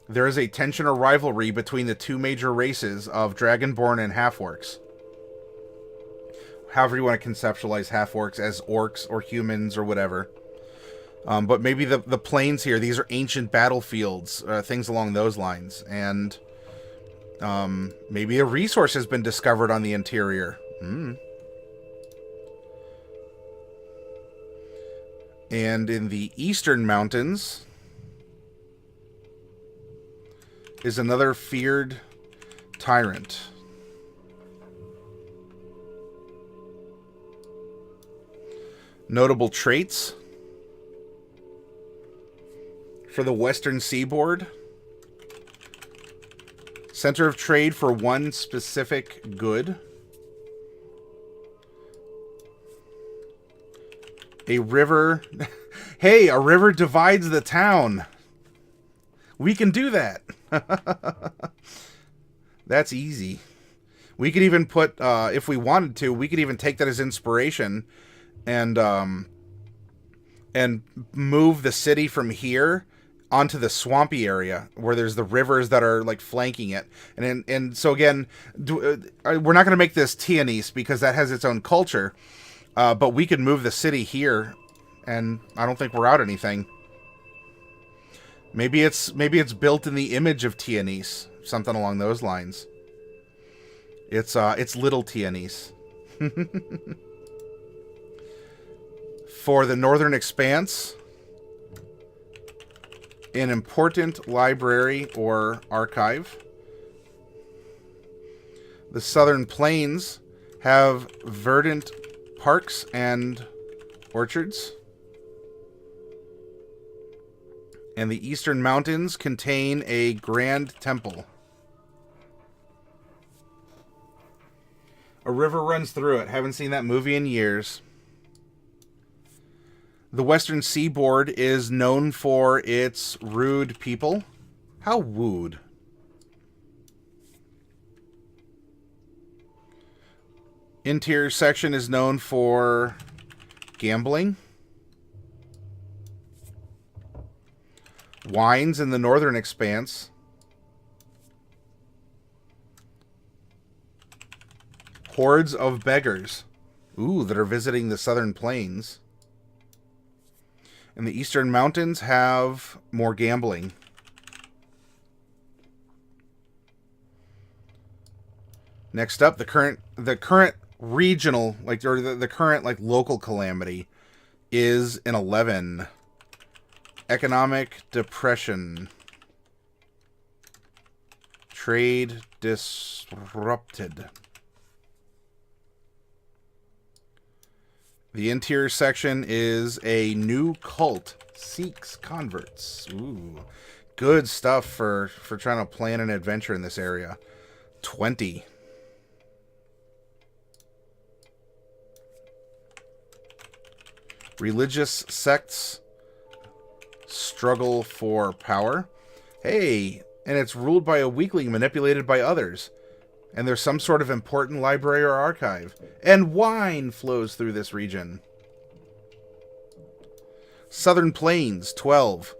There is a tension or rivalry between the two major races of Dragonborn and Half-Orcs. However you want to conceptualize Half-Orcs, as orcs or humans or whatever. But maybe the plains here, these are ancient battlefields, things along those lines. And maybe a resource has been discovered on the interior. And in the eastern mountains is another feared tyrant. Notable traits for the Western Seaboard. Center of trade for one specific good. A river. Hey, a river divides the town. We can do that. That's easy. We could even put, if we wanted to, we could even take that as inspiration and move the city from here onto the swampy area where there's the rivers that are like flanking it. And so again, we're not going to make this Tianese because that has its own culture. But we could move the city here, and I don't think we're out anything. Maybe it's built in the image of Tianese, something along those lines. It's little Tianese. For the Northern Expanse, an important library or archive. The Southern Plains have verdant parks and orchards. And the Eastern Mountains contain a grand temple. A river runs through it. Haven't seen that movie in years. The Western Seaboard is known for its rude people. How wooed? Interior section is known for gambling. Wines in the Northern Expanse. Hordes of beggars. Ooh, that are visiting the Southern Plains. And the Eastern Mountains have more gambling. Next up, the current regional, like, or the current, like, local calamity is an 11. Economic depression. Trade disrupted. The interior section is a new cult seeks converts. Ooh, good stuff for trying to plan an adventure in this area. 20. Religious sects struggle for power. Hey, and it's ruled by a weakling manipulated by others. And there's some sort of important library or archive. And wine flows through this region. Southern Plains, 12.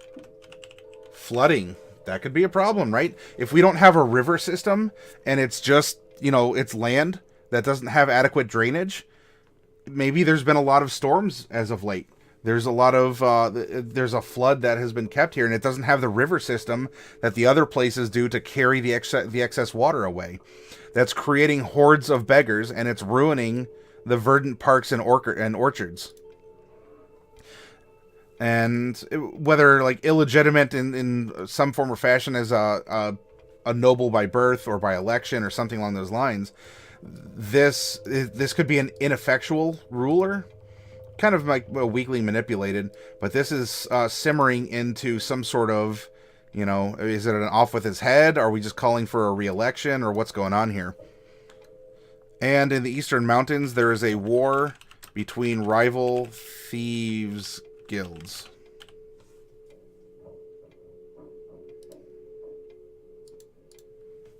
Flooding. That could be a problem, right? If we don't have a river system and it's just, you know, it's land that doesn't have adequate drainage, maybe there's been a lot of storms as of late. There's a lot of, there's a flood that has been kept here, and it doesn't have the river system that the other places do to carry the excess water away. That's creating hordes of beggars, and it's ruining the verdant parks and orchards. And whether, like, illegitimate in some form or fashion as a noble by birth or by election or something along those lines, this could be an ineffectual ruler, kind of like weakly manipulated, but this is simmering into some sort of, you know, is it an off with his head? Are we just calling for a re-election, or what's going on here? And in the Eastern Mountains, there is a war between rival thieves guilds.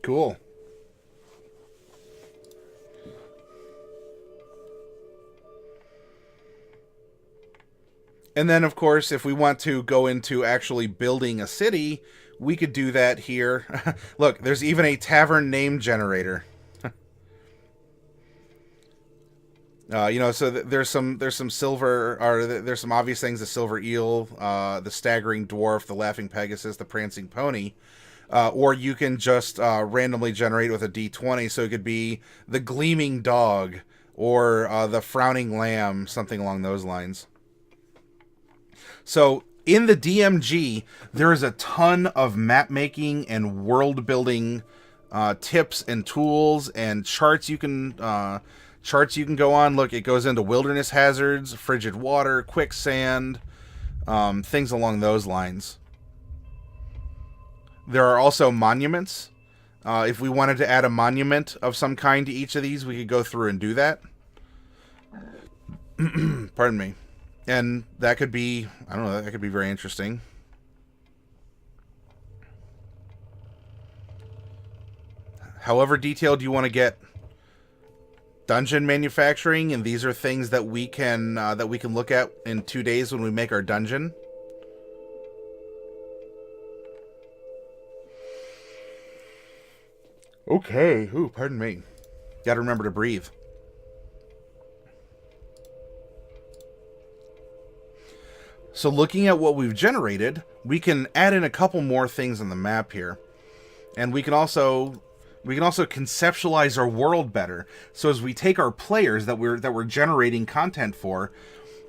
Cool. And then, of course, if we want to go into actually building a city, we could do that here. Look, there's even a tavern name generator. You know, so there's some silver, or there's some obvious things: the silver eel, the staggering dwarf, the laughing pegasus, the prancing pony. Or you can just randomly generate with a d20, so it could be the gleaming dog or the frowning lamb, something along those lines. So in the DMG, there is a ton of map making and world building tips and tools and charts you can go on. Look, it goes into wilderness hazards, frigid water, quicksand, things along those lines. There are also monuments. If we wanted to add a monument of some kind to each of these, we could go through and do that. Pardon me. And that could be, I don't know, that could be very interesting. However detailed you want to get. Dungeon manufacturing, and these are things that we can look at in 2 days when we make our dungeon. Okay. Ooh, pardon me. Gotta remember to breathe. So looking at what we've generated, we can add in a couple more things on the map here. And we can also conceptualize our world better. So as we take our players that we're generating content for,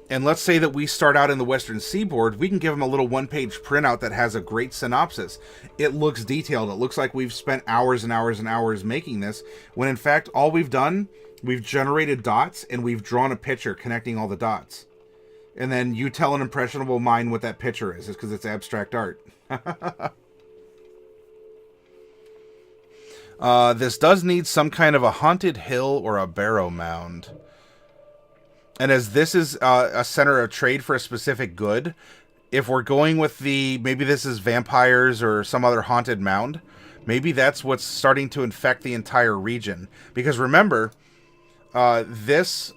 and let's say that we start out in the Western Seaboard, we can give them a little one-page printout that has a great synopsis. It looks detailed. It looks like we've spent hours and hours and hours making this, when in fact all we've done, we've generated dots and we've drawn a picture connecting all the dots. And then you tell an impressionable mind what that picture is. It's because it's abstract art. This does need some kind of a haunted hill or a barrow mound. And as this is a center of trade for a specific good, if we're going with maybe this is vampires or some other haunted mound, maybe that's what's starting to infect the entire region. Because remember, this,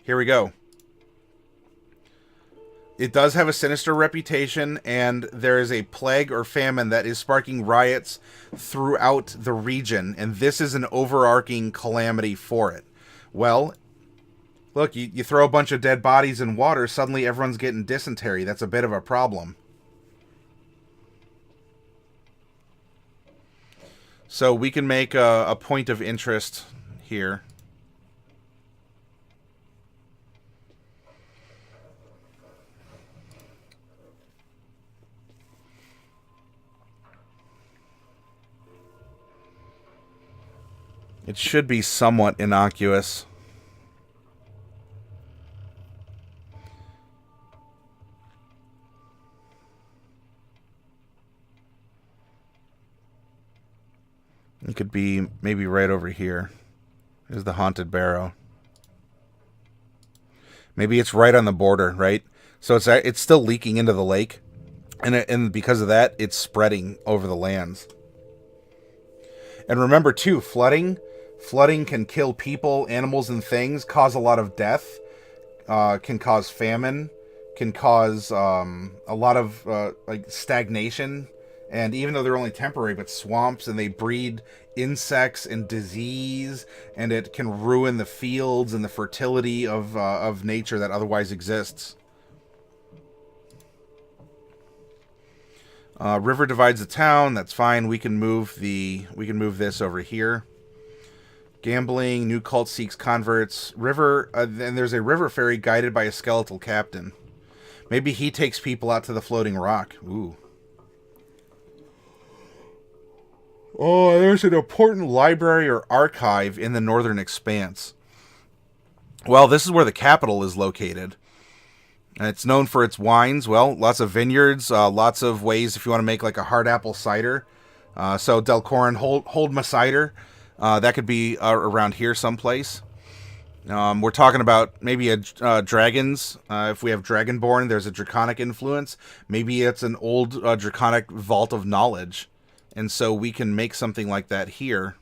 here we go. It does have a sinister reputation, and there is a plague or famine that is sparking riots throughout the region, and this is an overarching calamity for it. Well, look, you throw a bunch of dead bodies in water, suddenly everyone's getting dysentery. That's a bit of a problem. So we can make a point of interest here. It should be somewhat innocuous. It could be maybe right over here. There's the haunted barrow. Maybe it's right on the border, right? So it's still leaking into the lake, and because of that, it's spreading over the lands. And remember too, flooding Flooding can kill people, animals, and things, cause a lot of death, can cause famine, can cause a lot of like stagnation, and even though they're only temporary, but swamps, and they breed insects and disease, and it can ruin the fields and the fertility of nature that otherwise exists. River divides the town. That's fine. We can move this over here. Gambling. New cult seeks converts. River. And there's a river ferry guided by a skeletal captain. Maybe he takes people out to the floating rock. Ooh. Oh, there's an important library or archive in the Northern Expanse. Well, this is where the capital is located. And it's known for its wines. Well, lots of vineyards, lots of ways if you want to make like a hard apple cider. So Delcorin, Holdma cider. That could be around here someplace. We're talking about maybe a dragons. If we have Dragonborn, there's a draconic influence. Maybe it's an old draconic vault of knowledge. And so we can make something like that here.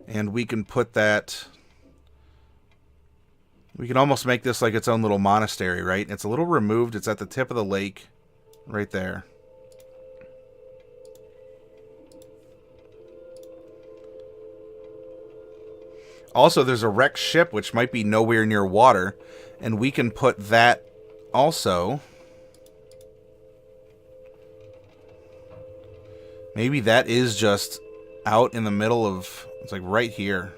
And we can put that... We can almost make this like its own little monastery, right? It's a little removed. It's at the tip of the lake. Right there. Also, there's a wrecked ship, which might be nowhere near water. And we can put that also... Maybe that is just out in the middle of... It's like right here.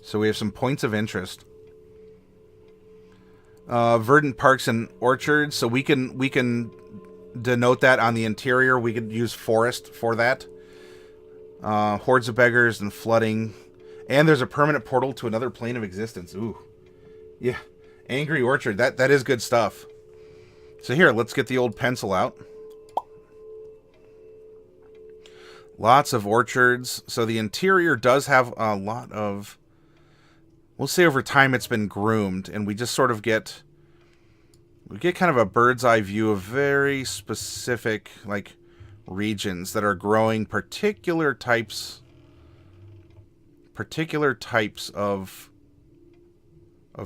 So we have some points of interest. Verdant parks and orchards. So we can denote that on the interior. We could use forest for that. Hordes of beggars and flooding. And there's a permanent portal to another plane of existence. Ooh. Yeah. Angry orchard. That is good stuff. So here, let's get the old pencil out. Lots of orchards. So the interior does have a lot of... We'll say over time it's been groomed, and we just sort of get... We get kind of a bird's eye view of very specific, like, regions that are growing particular types of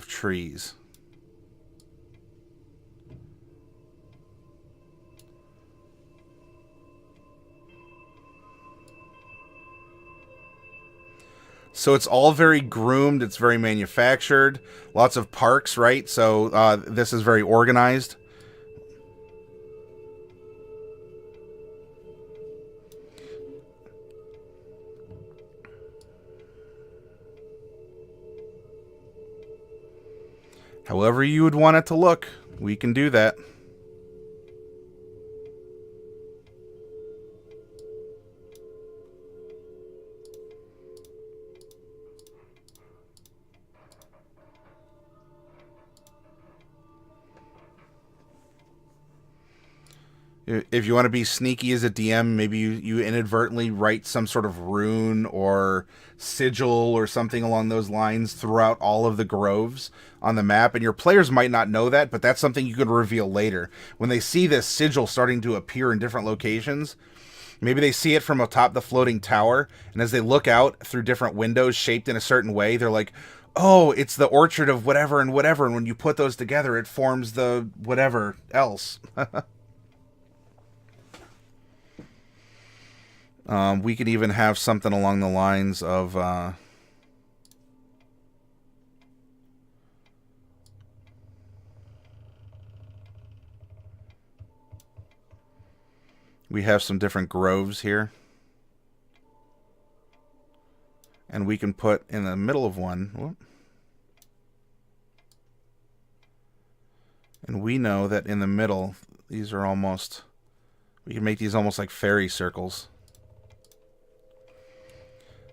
trees. So it's all very groomed. It's very manufactured. Lots of parks, right? So this is very organized. However you would want it to look, we can do that. If you want to be sneaky as a DM, maybe you inadvertently write some sort of rune or sigil or something along those lines throughout all of the groves on the map. And your players might not know that, but that's something you could reveal later. When they see this sigil starting to appear in different locations, maybe they see it from atop the floating tower, and as they look out through different windows shaped in a certain way, they're like, oh, it's the orchard of whatever and whatever, and when you put those together, it forms the whatever else. We could even have something along the lines of... we have some different groves here. And we can put in the middle of one... Whoop, and we know that in the middle, these are almost... We can make these almost like fairy circles.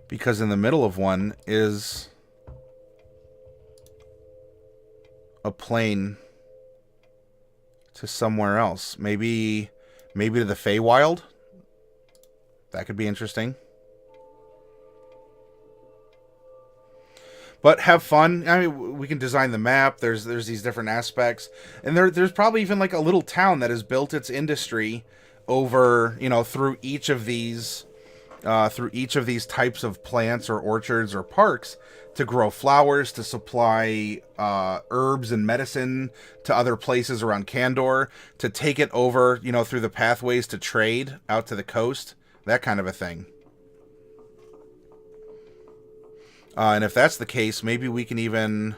Because in the middle of one is a plane to somewhere else. Maybe to the Feywild. That could be interesting. But have fun. I mean, we can design the map. There's these different aspects, and there's probably even like a little town that has built its industry over, you know, through each of these types of plants or orchards or parks to grow flowers, to supply herbs and medicine to other places around Kandor, to take it over, you know, through the pathways to trade out to the coast, that kind of a thing. And if that's the case, maybe we can even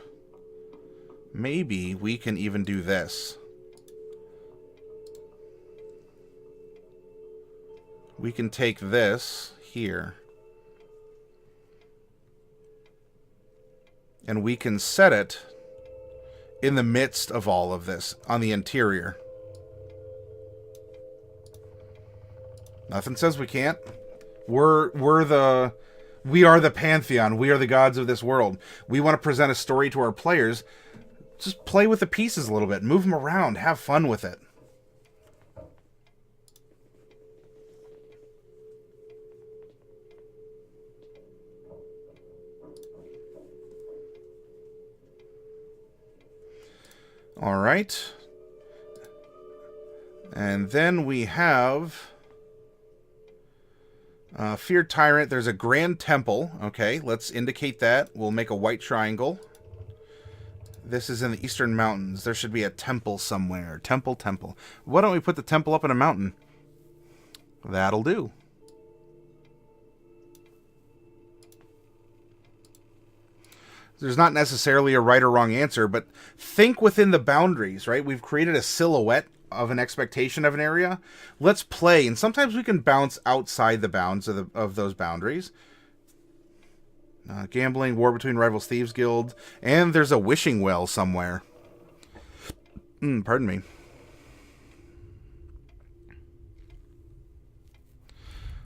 do this. We can take this here, and we can set it in the midst of all of this on the interior. Nothing says we can't. We are the pantheon. We are the gods of this world. We want to present a story to our players. Just play with the pieces a little bit. Move them around. Have fun with it. All right. And then we have Feared Tyrant. There's a Grand Temple. Okay, let's indicate that. We'll make a white triangle. This is in the Eastern Mountains. There should be a temple somewhere. Temple. Why don't we put the temple up in a mountain? That'll do. There's not necessarily a right or wrong answer, but think within the boundaries, right? We've created a silhouette of an expectation of an area. Let's play, and sometimes we can bounce outside the bounds of those boundaries. Gambling, war between rivals, thieves guild, and there's a wishing well somewhere. Pardon me.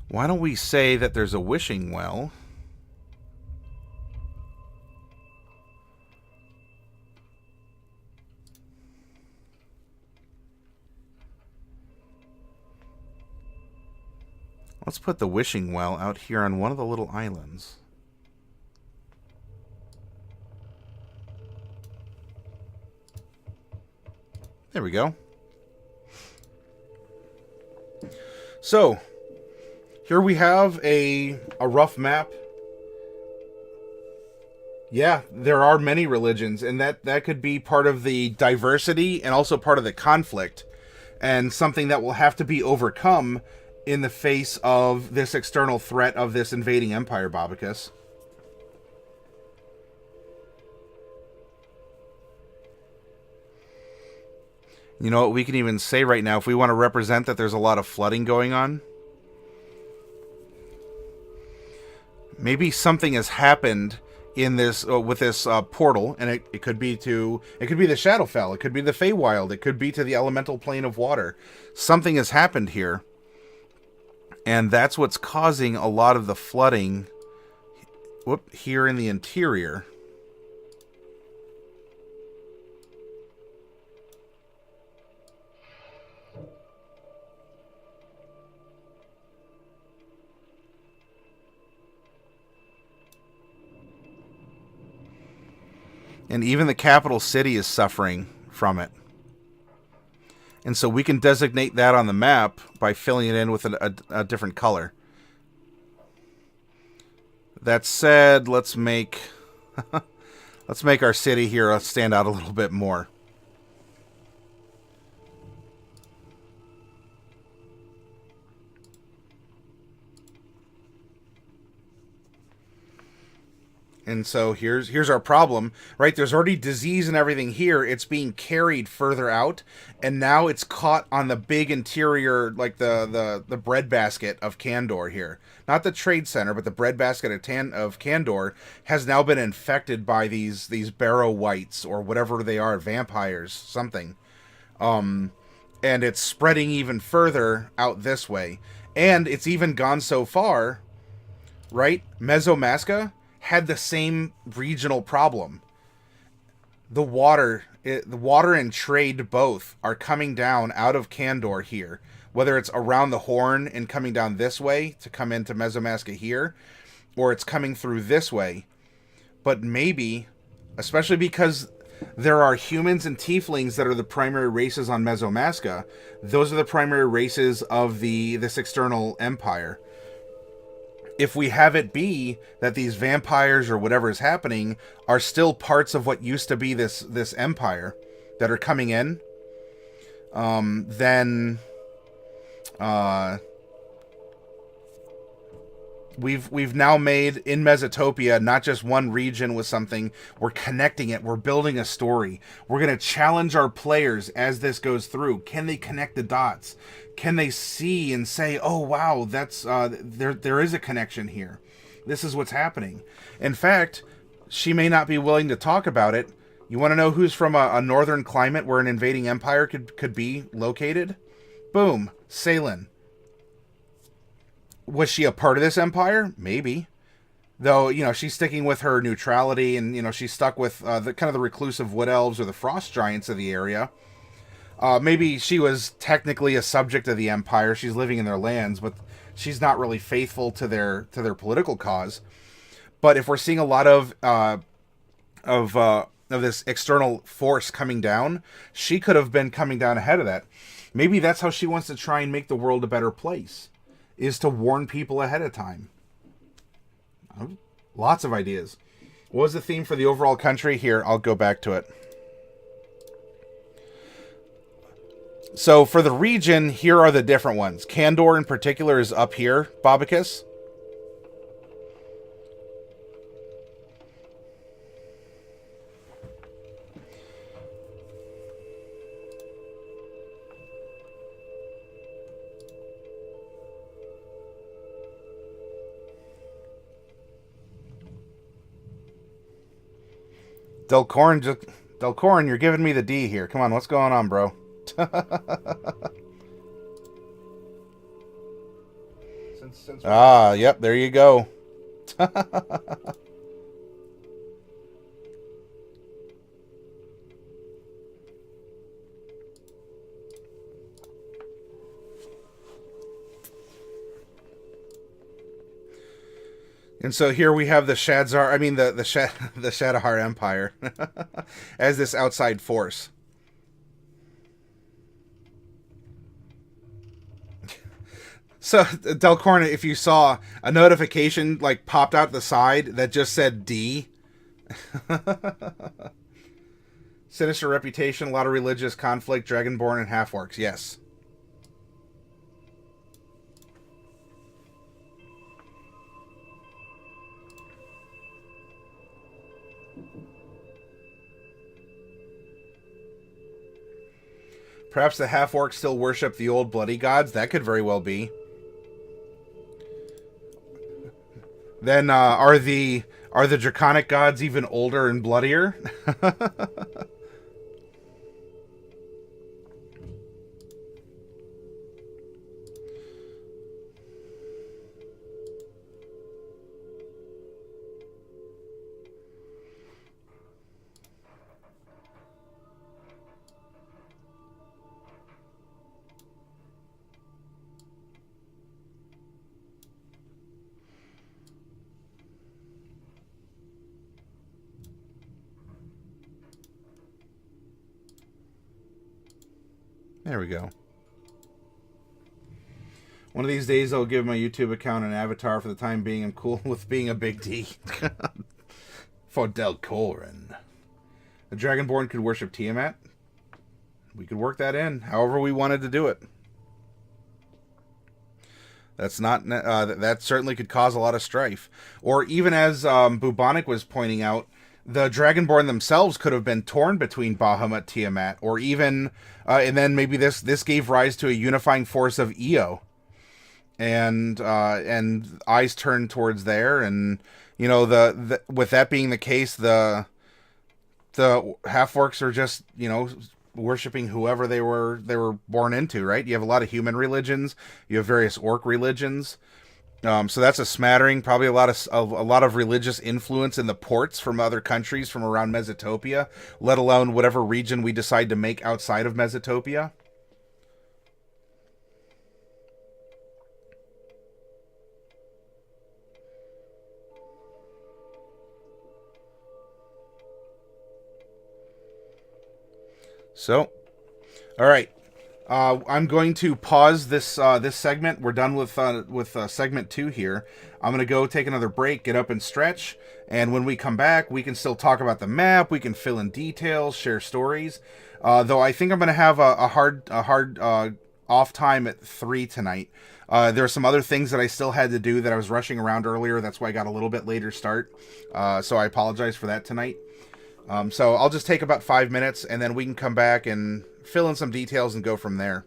Why don't we say that there's a wishing well? Let's put the wishing well out here on one of the little islands. There we go. So, here we have a rough map. Yeah, there are many religions, and that could be part of the diversity and also part of the conflict, and something that will have to be overcome in the face of this external threat of this invading empire, Babacus. You know what we can even say right now, if we want to represent that there's a lot of flooding going on? Maybe something has happened in this with this portal, and it could be the Shadowfell, it could be the Feywild, it could be to the elemental plane of water. Something has happened here, and that's what's causing a lot of the flooding here in the interior. And even the capital city is suffering from it. And so we can designate that on the map by filling it in with a different color. That said, let's make our city here stand out a little bit more. And so here's our problem, right? There's already disease and everything here. It's being carried further out, and now it's caught on the big interior, like the breadbasket of Kandor here. Not the trade center, but the breadbasket of Kandor has now been infected by these barrow whites, or whatever they are, vampires, something. And it's spreading even further out this way. And it's even gone so far, right? Mesomasca had the same regional problem. The water and trade both are coming down out of Kandor here. Whether it's around the Horn and coming down this way to come into Mesomasca here, or it's coming through this way. But maybe, especially because there are humans and tieflings that are the primary races on Mesomasca. Those are the primary races of this external empire. If we have it be that these vampires or whatever is happening are still parts of what used to be this empire that are coming in, then we've now made in Mesotopia not just one region with something. We're connecting it. We're building a story. We're going to challenge our players as this goes through. Can they connect the dots? Can they see and say, "Oh wow, that's there is a connection here. This is what's happening." In fact, she may not be willing to talk about it. You want to know who's from a northern climate where an invading empire could be located? Boom, Salen. Was she a part of this empire? Maybe. Though, you know, she's sticking with her neutrality, and, you know, she's stuck with the kind of the reclusive wood elves or the frost giants of the area. Maybe she was technically a subject of the empire. She's living in their lands, but she's not really faithful to their political cause. But if we're seeing a lot of this external force coming down, she could have been coming down ahead of that. Maybe that's how she wants to try and make the world a better place, is to warn people ahead of time. Lots of ideas. What was the theme for the overall country? Here, I'll go back to it. So for the region, here are the different ones. Kandor in particular is up here, Babacus. Delcorin, you're giving me the D here. Come on, what's going on, bro? Yep, there you go. And so here we have the Shadzar, I mean the Shadowheart Empire as this outside force. So, Delcorn, if you saw a notification like popped out the side that just said D. Sinister reputation, a lot of religious conflict, Dragonborn and half-orcs, yes. Perhaps the half-orcs still worship the old bloody gods? That could very well be. Then are the draconic gods even older and bloodier? There we go. One of these days I'll give my YouTube account an avatar. For the time being, I'm cool with being a big D. For Delcorin. A Dragonborn could worship Tiamat. We could work that in, however we wanted to do it. That's not that certainly could cause a lot of strife. Or even as Bubonic was pointing out, the Dragonborn themselves could have been torn between Bahamut, Tiamat, or even, and then maybe this gave rise to a unifying force of Io, and eyes turned towards there, and you know the with that being the case, the half-orcs are just, you know, worshiping whoever they were born into, right? You have a lot of human religions, you have various orc religions. So that's a smattering, probably a lot of religious influence in the ports from other countries from around Mesotopia, let alone whatever region we decide to make outside of Mesotopia. So, all right. I'm going to pause this this segment. We're done with segment 2 here. I'm going to go take another break, get up and stretch, and when we come back, we can still talk about the map. We can fill in details, share stories. Though I think I'm going to have a hard off time at 3 tonight. There are some other things that I still had to do that I was rushing around earlier. That's why I got a little bit later start. So I apologize for that tonight. So I'll just take about 5 minutes, and then we can come back and fill in some details and go from there.